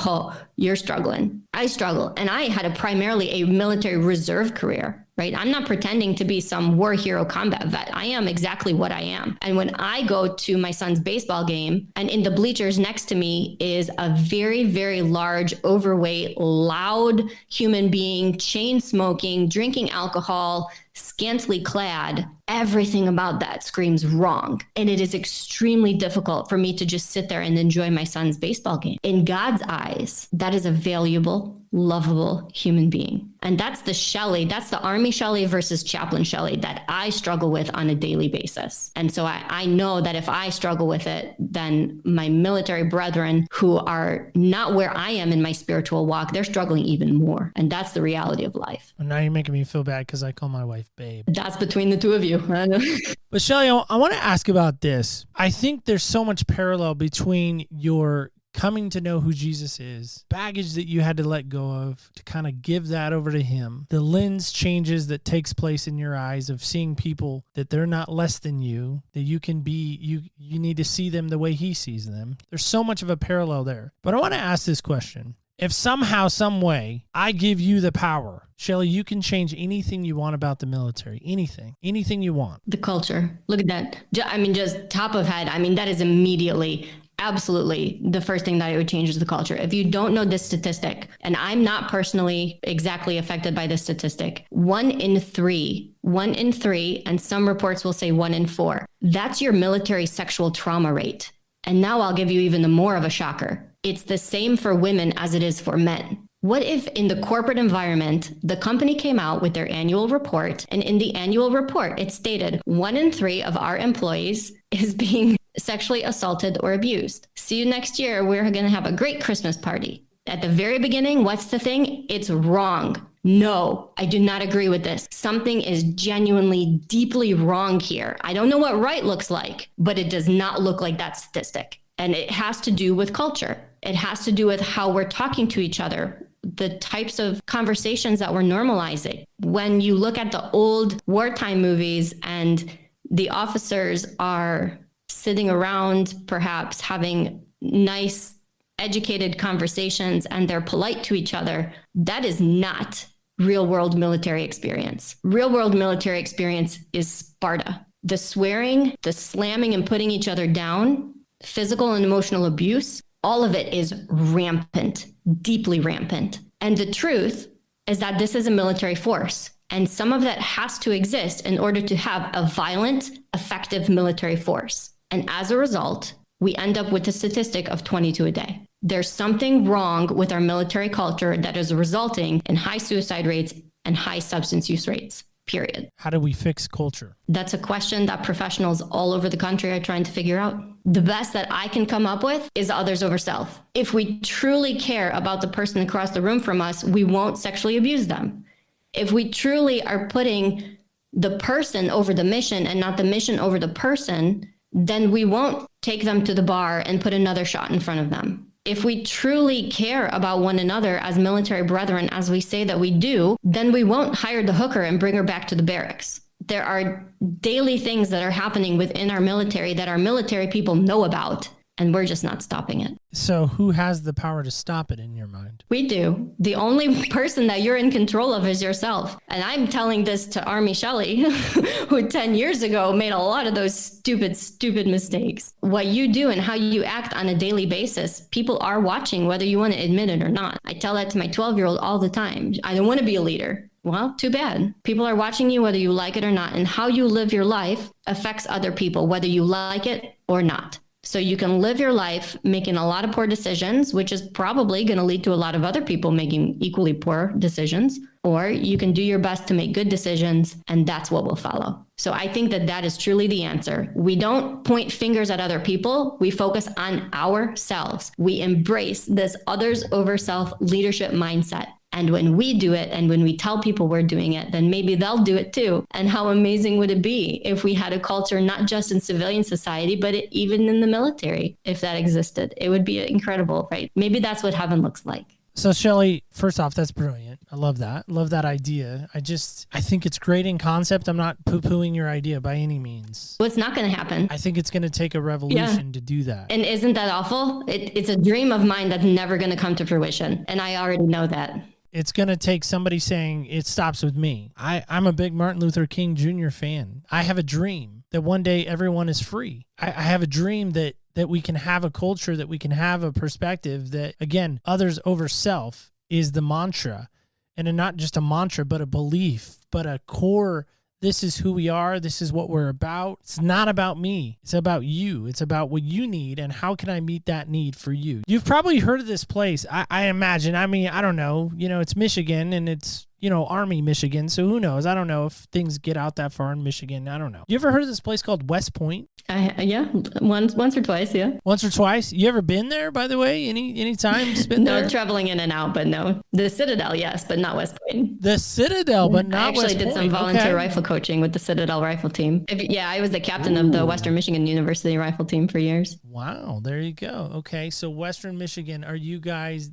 you're struggling. I struggle. And I had primarily a military reserve career, right? I'm not pretending to be some war hero combat vet. I am exactly what I am. And when I go to my son's baseball game, and in the bleachers next to me is a very, very large, overweight, loud human being, chain smoking, drinking alcohol, scantily clad, everything about that screams wrong. And it is extremely difficult for me to just sit there and enjoy my son's baseball game. In God's eyes, that is a valuable, lovable human being. And that's the Shelly, that's the Army Shelly versus Chaplain Shelly that I struggle with on a daily basis. And so I know that if I struggle with it, then my military brethren who are not where I am in my spiritual walk, they're struggling even more. And that's the reality of life. And now you're making me feel bad because I call my wife babe. That's between the two of you. But Shelly, I want to ask about this. I think there's so much parallel between your coming to know who Jesus is, baggage that you had to let go of to kind of give that over to him, the lens changes that takes place in your eyes of seeing people that they're not less than you, that you can be, you need to see them the way he sees them. There's so much of a parallel there. But I want to ask this question. If somehow, some way, I give you the power, Shelly, you can change anything you want about the military. Anything you want. The culture. Look at that. Just top of head. That is immediately, absolutely the first thing that I would change is the culture. If you don't know this statistic, and I'm not personally exactly affected by this statistic, 1 in 3, and some reports will say 1 in 4. That's your military sexual trauma rate. And now I'll give you even more of a shocker. It's the same for women as it is for men. What if in the corporate environment, the company came out with their annual report, and in the annual report, it stated 1 in 3 of our employees is being sexually assaulted or abused. See you next year. We're going to have a great Christmas party. At the very beginning, what's the thing? It's wrong. No, I do not agree with this. Something is genuinely deeply wrong here. I don't know what right looks like, but it does not look like that statistic. And it has to do with culture. It has to do with how we're talking to each other, the types of conversations that we're normalizing. When you look at the old wartime movies and the officers are sitting around, perhaps having nice, educated conversations, and they're polite to each other, that is not real world military experience. Real world military experience is Sparta. The swearing, the slamming and putting each other down, physical and emotional abuse, all of it is rampant, deeply rampant. And the truth is that this is a military force. And some of that has to exist in order to have a violent, effective military force. And as a result, we end up with a statistic of 22 a day. There's something wrong with our military culture that is resulting in high suicide rates and high substance use rates, period. How do we fix culture? That's a question that professionals all over the country are trying to figure out. The best that I can come up with is others over self. If we truly care about the person across the room from us, we won't sexually abuse them. If we truly are putting the person over the mission and not the mission over the person, then we won't take them to the bar and put another shot in front of them. If we truly care about one another as military brethren, as we say that we do, then we won't hire the hooker and bring her back to the barracks. There are daily things that are happening within our military that our military people know about, and we're just not stopping it. So who has the power to stop it in your mind? We do. The only person that you're in control of is yourself. And I'm telling this to Army Shelly, who 10 years ago made a lot of those stupid mistakes. What you do and how you act on a daily basis, people are watching whether you want to admit it or not. I tell that to my 12-year-old all the time. I don't want to be a leader. Well, too bad. People are watching you whether you like it or not. And how you live your life affects other people, whether you like it or not. So you can live your life making a lot of poor decisions, which is probably going to lead to a lot of other people making equally poor decisions, or you can do your best to make good decisions, and that's what will follow. So I think that that is truly the answer. We don't point fingers at other people. We focus on ourselves. We embrace this others over self leadership mindset. And when we do it and when we tell people we're doing it, then maybe they'll do it too. And how amazing would it be if we had a culture, not just in civilian society, but even in the military, if that existed? It would be incredible, right? Maybe that's what heaven looks like. So Shelly, first off, that's brilliant. I love that. Love that idea. I think it's great in concept. I'm not poo-pooing your idea by any means. Well, it's not going to happen. I think it's going to take a revolution to do that. And isn't that awful? It's a dream of mine that's never going to come to fruition. And I already know that. It's going to take somebody saying it stops with me. I'm a big Martin Luther King Jr. fan. I have a dream that one day everyone is free. I have a dream that we can have a culture, that we can have a perspective that, again, others over self is the mantra. And not just a mantra, but a belief, but a core. This is who we are. This is what we're about. It's not about me. It's about you. It's about what you need and how can I meet that need for you. You've probably heard of this place, I imagine. I mean, I don't know. It's Michigan and it's, Army Michigan. So who knows? I don't know if things get out that far in Michigan. I don't know. You ever heard of this place called West Point? Yeah, once or twice, yeah. Once or twice? You ever been there, by the way? Any time been there? No, traveling in and out, but no. The Citadel, yes, but not West Point. The Citadel, but not West Point. I actually did some volunteer rifle coaching with the Citadel rifle team. I was the captain of the Western Michigan University rifle team for years. Wow, there you go. Okay, so Western Michigan, are you guys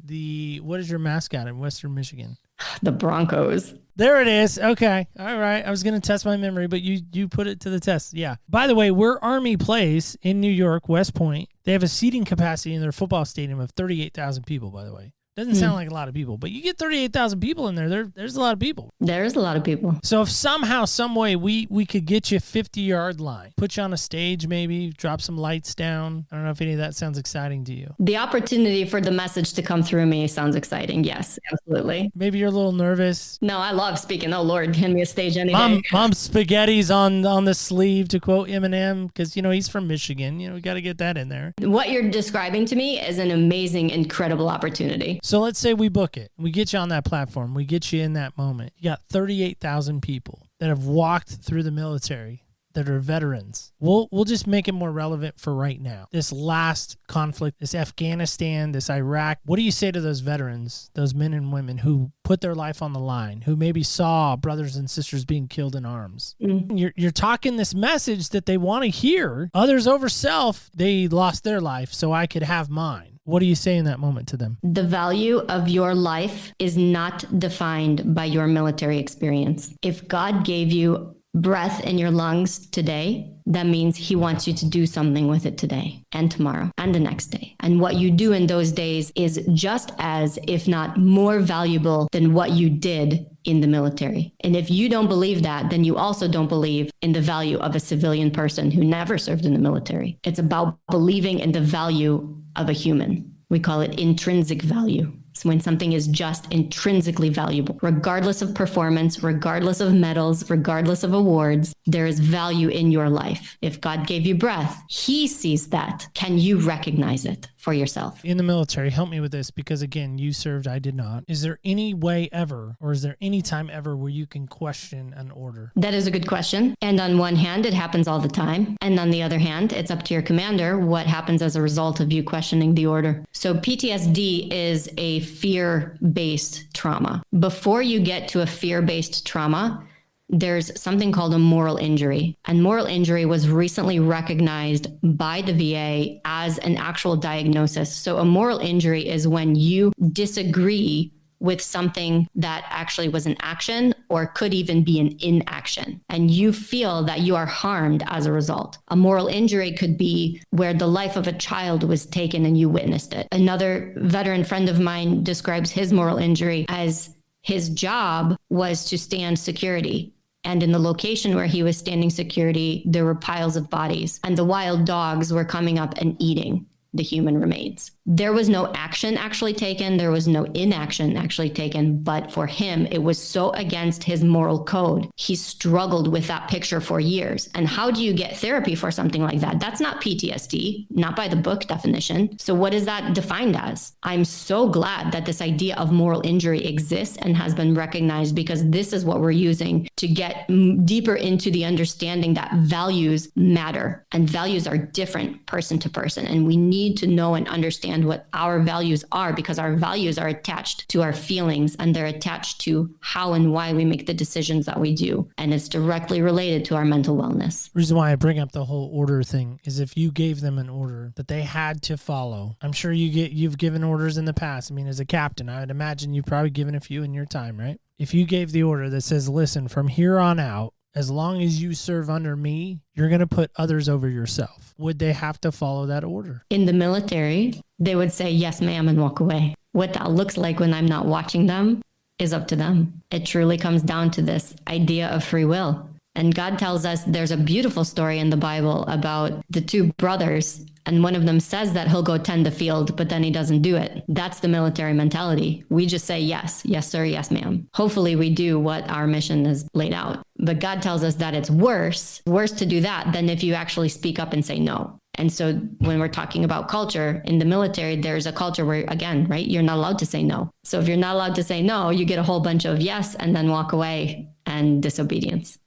what is your mascot in Western Michigan? The Broncos. There it is. Okay. All right. I was going to test my memory, but you put it to the test. Yeah. By the way, where Army plays in New York, West Point, they have a seating capacity in their football stadium of 38,000 people, by the way. Doesn't sound like a lot of people, but you get 38,000 people in there's a lot of people. There is a lot of people. So if somehow, some way we could get you 50-yard line, put you on a stage maybe, drop some lights down. I don't know if any of that sounds exciting to you. The opportunity for the message to come through me sounds exciting. Yes, absolutely. Maybe you're a little nervous. No, I love speaking. Oh, Lord, hand me a stage any day. Mom spaghetti's on the sleeve, to quote Eminem, because, he's from Michigan. We got to get that in there. What you're describing to me is an amazing, incredible opportunity. So let's say we book it. We get you on that platform. We get you in that moment. You got 38,000 people that have walked through the military that are veterans. We'll just make it more relevant for right now. This last conflict, this Afghanistan, this Iraq. What do you say to those veterans, those men and women who put their life on the line, who maybe saw brothers and sisters being killed in arms? You're talking this message that they want to hear. Others over self, they lost their life so I could have mine. What do you say in that moment to them? The value of your life is not defined by your military experience. If God gave you breath in your lungs today, that means he wants you to do something with it today and tomorrow and the next day. And what you do in those days is just as, if not more valuable than what you did in the military. And if you don't believe that, then you also don't believe in the value of a civilian person who never served in the military. It's about believing in the value of a human. We call it intrinsic value. So when something is just intrinsically valuable, regardless of performance, regardless of medals, regardless of awards, there is value in your life. If God gave you breath, he sees that. Can you recognize it for yourself? In the military, help me with this, because again, you served, I did not. Is there any way ever, or is there any time ever where you can question an order? That is a good question. And on one hand, it happens all the time. And on the other hand, it's up to your commander what happens as a result of you questioning the order. So PTSD is a fear-based trauma. Before you get to a fear-based trauma, there's something called a moral injury. And moral injury was recently recognized by the VA as an actual diagnosis. So a moral injury is when you disagree with something that actually was an action or could even be an inaction, and you feel that you are harmed as a result. A moral injury could be where the life of a child was taken and you witnessed it. Another veteran friend of mine describes his moral injury as his job was to stand security. And in the location where he was standing security, there were piles of bodies, and the wild dogs were coming up and eating the human remains. There was no action actually taken. There was no inaction actually taken. But for him, it was so against his moral code. He struggled with that picture for years. And how do you get therapy for something like that? That's not PTSD, not by the book definition. So what is that defined as? I'm so glad that this idea of moral injury exists and has been recognized, because this is what we're using to get deeper into the understanding that values matter and values are different person to person. And we need to know and understand what our values are, because our values are attached to our feelings and they're attached to how and why we make the decisions that we do. And it's directly related to our mental wellness. The reason why I bring up the whole order thing is if you gave them an order that they had to follow. I'm sure you've given orders in the past. I mean, as a captain, I would imagine you've probably given a few in your time, right? If you gave the order that says, listen, from here on out, as long as you serve under me, you're going to put others over yourself. Would they have to follow that order? In the military, they would say, yes, ma'am, and walk away. What that looks like when I'm not watching them is up to them. It truly comes down to this idea of free will. And God tells us there's a beautiful story in the Bible about the two brothers, and one of them says that he'll go tend the field, but then he doesn't do it. That's the military mentality. We just say yes, yes, sir, yes, ma'am. Hopefully we do what our mission is laid out. But God tells us that it's worse to do that than if you actually speak up and say no. And so when we're talking about culture in the military, there's a culture where, again, right, you're not allowed to say no. So if you're not allowed to say no, you get a whole bunch of yes and then walk away and disobedience.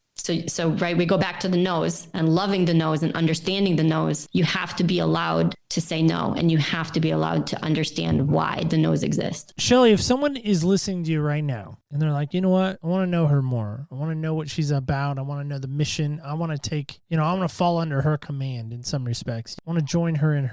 So right, we go back to the no's and loving the no's and understanding the no's. You have to be allowed to say no, and you have to be allowed to understand why the no's exist. Shelly, if someone is listening to you right now and they're like, you know what, I want to know her more. I want to know what she's about. I want to know the mission. I want to take, I want to fall under her command in some respects. I want to join her in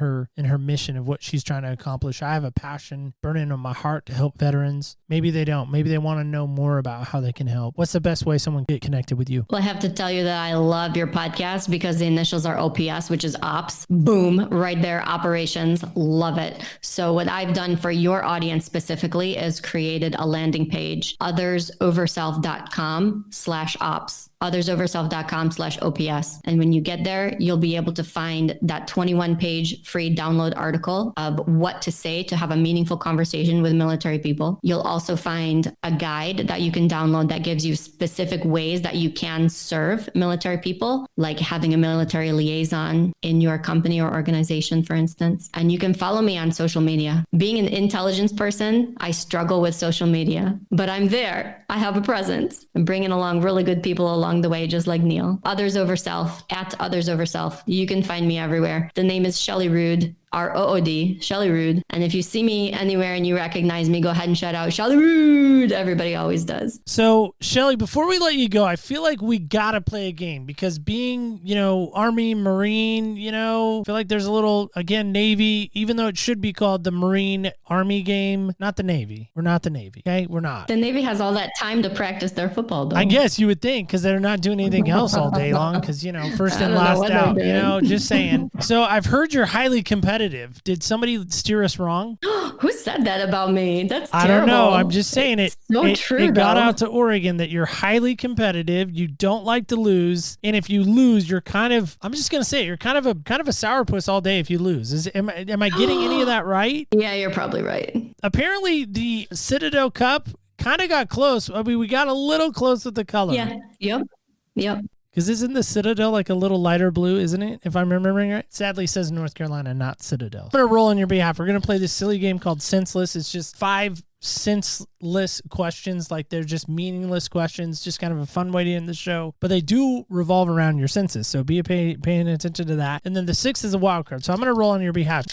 her mission of what she's trying to accomplish. I have a passion burning on my heart to help veterans. Maybe they don't. Maybe they want to know more about how they can help. What's the best way someone can get connected with you? Well, I have to tell you that I love your podcast because the initials are OPS, which is ops. Boom, right there. Operations. Love it. So what I've done for your audience specifically is created a landing page, othersoverself.com/ops. othersoverself.com/OPS. And when you get there, you'll be able to find that 21-page free download article of what to say to have a meaningful conversation with military people. You'll also find a guide that you can download that gives you specific ways that you can serve military people, like having a military liaison in your company or organization, for instance. And you can follow me on social media. Being an intelligence person, I struggle with social media, but I'm there. I have a presence. I'm bringing along really good people along the way, just like Neil. Others Over Self, at Others Over Self. You can find me everywhere. The name is Shelly Rood, ROOD, Shelly Rood. And if you see me anywhere and you recognize me, go ahead and shout out Shelly Rood. Everybody always does. So, Shelly, before we let you go, I feel like we got to play a game because being, Army, Marine, I feel like there's a little, again, Navy, even though it should be called the Marine Army game, not the Navy. We're not the Navy, okay? We're not. The Navy has all that time to practice their football, though. I guess you would think because they're not doing anything else all day long because, first and last out, just saying. So I've heard you're highly competitive. Did somebody steer us wrong? Who said that about me? That's I terrible. don't know. I'm just saying it. So true, It got though. out to Oregon that you're highly competitive. You don't like to lose, and if you lose, you're kind of. I'm just gonna say it, you're kind of a sourpuss all day if you lose. Am I getting any of that right? Yeah, you're probably right. Apparently, the Citadel Cup kind of got close. I mean, we got a little close with the color. Yeah. Yep. Because isn't the Citadel like a little lighter blue, isn't it? If I'm remembering right. Sadly, it says North Carolina, not Citadel. I'm going to roll on your behalf. We're going to play this silly game called Senseless. It's just 5 senseless questions. Like they're just meaningless questions. Just kind of a fun way to end the show. But they do revolve around your senses. So be paying attention to that. And then the 6th is a wild card. So I'm going to roll on your behalf.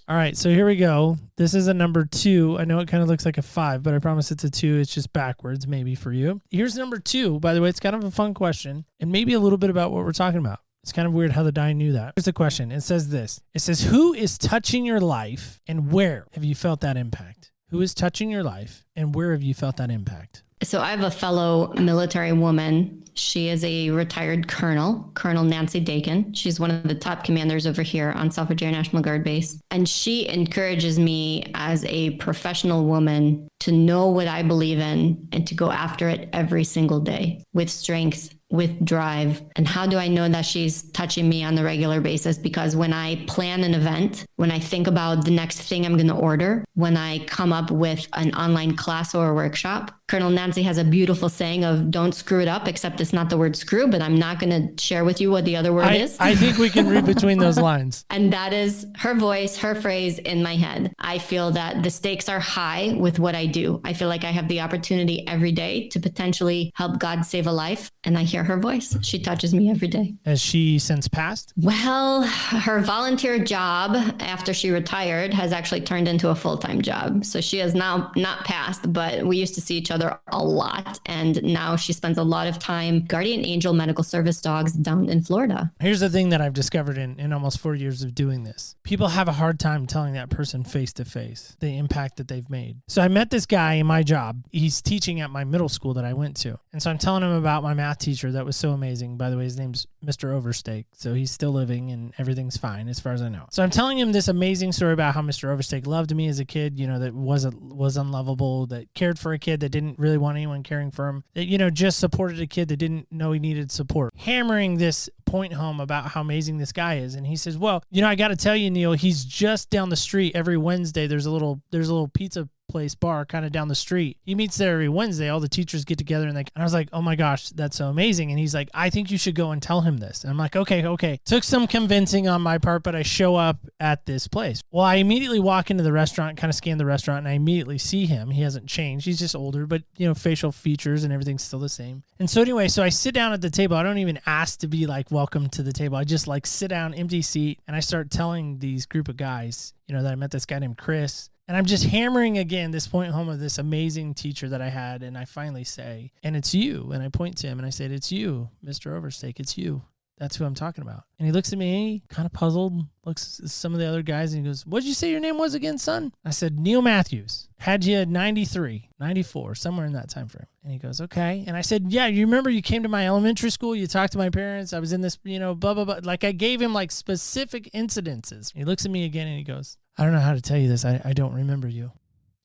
All right, so here we go. This is a number 2. I know it kind of looks like a 5, but I promise it's a 2. It's just backwards, maybe for you. Here's number 2. By the way, it's kind of a fun question and maybe a little bit about what we're talking about. It's kind of weird how the die knew that. Here's the question. It says this. It says, who is touching your life and where have you felt that impact? Who is touching your life and where have you felt that impact? So I have a fellow military woman. She is a retired colonel, Colonel Nancy Dakin. She's one of the top commanders over here on South Air National Guard Base. And she encourages me as a professional woman to know what I believe in and to go after it every single day with strength, with drive. And how do I know that she's touching me on the regular basis? Because when I plan an event, when I think about the next thing I'm going to order, when I come up with an online class or a workshop, Colonel Nancy has a beautiful saying of don't screw it up, except it's not the word screw, but I'm not going to share with you what the other word is. I think we can read between those lines. And that is her voice, her phrase in my head. I feel that the stakes are high with what I do. I feel like I have the opportunity every day to potentially help God save a life. And I hear her voice. She touches me every day. Has she since passed? Well, her volunteer job after she retired has actually turned into a full-time job. So she has now not passed, but we used to see each other a lot. And now she spends a lot of time guardian angel medical service dogs down in Florida. Here's the thing that I've discovered in almost 4 years of doing this. People have a hard time telling that person face to face the impact that they've made. So I met this guy in my job. He's teaching at my middle school that I went to. And so I'm telling him about my math teacher that was so amazing. By the way, his name's Mr. Overstake. So he's still living and everything's fine as far as I know. So I'm telling him this amazing story about how Mr. Overstake loved me as a kid, you know, that was unlovable, that cared for a kid that didn't really want anyone caring for him, that, you know, just supported a kid that didn't know he needed support. Hammering this point home about how amazing this guy is. And he says, well, you know, I got to tell you, Neil, he's just down the street every Wednesday. There's a little pizza place bar kind of down the street. He meets there every Wednesday. All the teachers get together and I was like, oh my gosh, that's so amazing. And he's like, I think you should go and tell him this. And I'm like, okay. Took some convincing on my part, but I show up at this place. Well, I immediately walk into the restaurant, kind of scan the restaurant, and I immediately see him. He hasn't changed. He's just older, but you know, facial features and everything's still the same. And so anyway, so I sit down at the table. I don't even ask to be like, welcome to the table. I just like sit down, empty seat. And I start telling these group of guys, you know, that I met this guy named Chris. And I'm just hammering again this point home of this amazing teacher that I had. And I finally say, and it's you. And I point to him and I said, it's you, Mr. Overstake. It's you. That's who I'm talking about. And he looks at me, kind of puzzled, looks at some of the other guys, and he goes, what'd you say your name was again, son? I said, Neil Matthews. Had you at 93, 94, somewhere in that time frame. And he goes, okay. And I said, yeah, you remember you came to my elementary school, you talked to my parents, I was in this, you know, blah, blah, blah. Like I gave him like specific incidences. He looks at me again and he goes, I don't know how to tell you this. I don't remember you.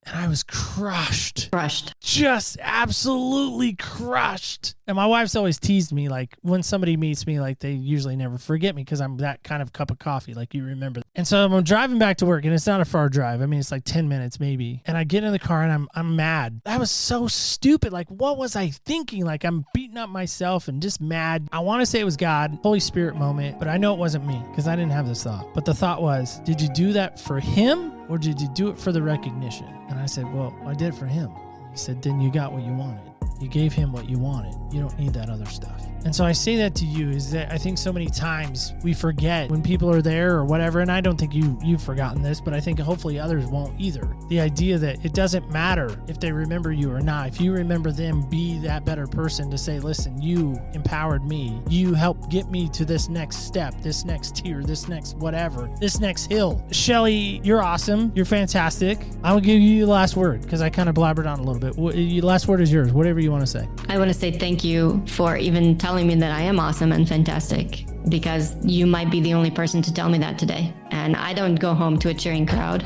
And I was crushed. Just absolutely crushed. And my wife's always teased me, like, when somebody meets me, like, they usually never forget me because I'm that kind of cup of coffee, like, you remember. And so I'm driving back to work, and it's not a far drive. I mean, it's like 10 minutes maybe. And I get in the car, and I'm mad. That was so stupid. Like, what was I thinking? Like, I'm beating up myself and just mad. I want to say it was God, Holy Spirit moment, but I know it wasn't me because I didn't have this thought. But the thought was, did you do that for him or did you do it for the recognition? And I said, well, I did it for him. He said, then you got what you wanted. You gave him what you wanted. You don't need that other stuff. And so I say that to you is that I think so many times we forget when people are there or whatever. And I don't think you've forgotten this, but I think hopefully others won't either. The idea that it doesn't matter if they remember you or not. If you remember them, be that better person to say, listen, you empowered me. You helped get me to this next step, this next tier, this next whatever, this next hill. Shelly, you're awesome. You're fantastic. I'm going to give you the last word because I kind of blabbered on a little bit. The last word is yours. Whatever you want to say. I want to say thank you for even telling me that I am awesome and fantastic. because you might be the only person to tell me that today. And I don't go home to a cheering crowd.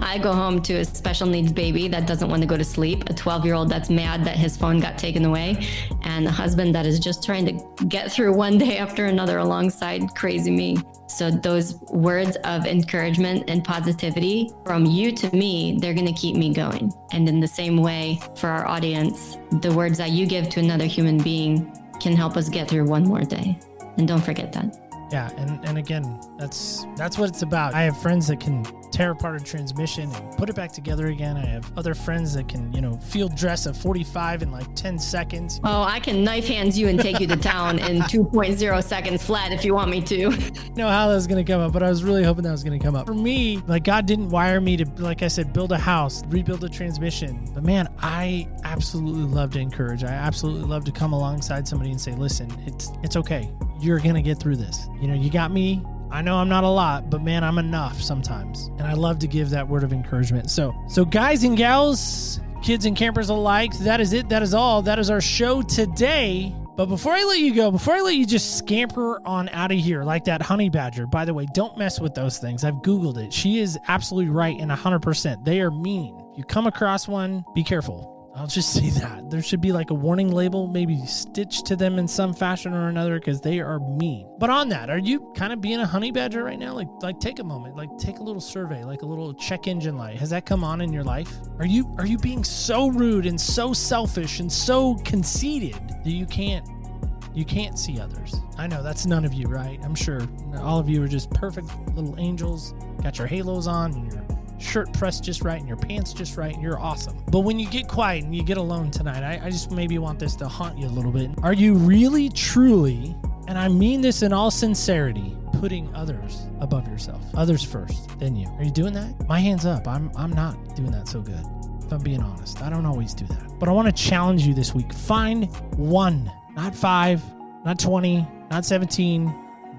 I go home to a special needs baby that doesn't want to go to sleep, a 12-year-old that's mad that his phone got taken away, and a husband that is just trying to get through one day after another alongside crazy me. So those words of encouragement and positivity from you to me, they're going to keep me going. And in the same way, for our audience, the words that you give to another human being can help us get through one more day. And don't forget that. Yeah, and again, that's what it's about. I have friends that can tear apart a transmission and put it back together again. I have other friends that can, field dress a 45 in like 10 seconds. Oh, I can knife hands you and take you to town in 2.0 seconds flat if you want me to. Know how that was going to come up, but I was really hoping that was going to come up. For me, like, God didn't wire me to, like I said, build a house, rebuild a transmission. But man, I absolutely love to encourage. I absolutely love to come alongside somebody and say, listen, it's okay. You're going to get through this. You got me. I know I'm not a lot, but man, I'm enough sometimes. And I love to give that word of encouragement. So guys and gals, kids and campers alike, that is it. That is all. That is our show today. But before I let you go, before I let you just scamper on out of here like that honey badger, by the way, don't mess with those things. I've Googled it. She is absolutely right and 100%. They are mean. If you come across one, be careful. I'll just say that. There should be like a warning label, maybe stitched to them in some fashion or another, because they are mean. But on that, are you kind of being a honey badger right now? Like take a moment, like take a little survey, like a little check engine light. Has that come on in your life? Are you being so rude and so selfish and so conceited that you can't see others? I know that's none of you, right? I'm sure all of you are just perfect little angels, got your halos on and your shirt pressed just right and your pants just right and you're awesome. But when you get quiet and you get alone tonight, I just maybe want this to haunt you a little bit. Are you really, truly, and I mean this in all sincerity, putting others above yourself? Others first, then you. Are you doing that? My hand's up. I'm not doing that so good. If I'm being honest, I don't always do that. But I want to challenge you this week. Find one, not 5, not 20, not 17,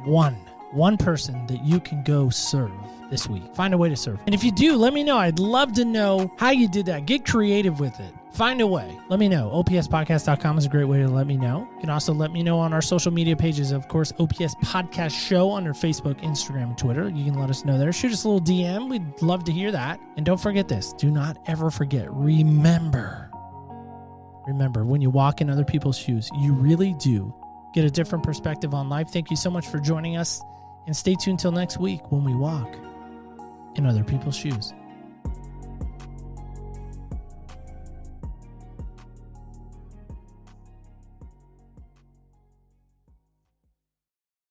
one person that you can go serve this week. Find a way to serve. And if you do, let me know. I'd love to know how you did that. Get creative with it. Find a way. Let me know. OPSpodcast.com is a great way to let me know. You can also let me know on our social media pages. Of course, OPS Podcast Show under Facebook, Instagram, and Twitter. You can let us know there. Shoot us a little DM. We'd love to hear that. And don't forget this. Do not ever forget. Remember, when you walk in other people's shoes, you really do get a different perspective on life. Thank you so much for joining us. And stay tuned till next week when we walk in other people's shoes.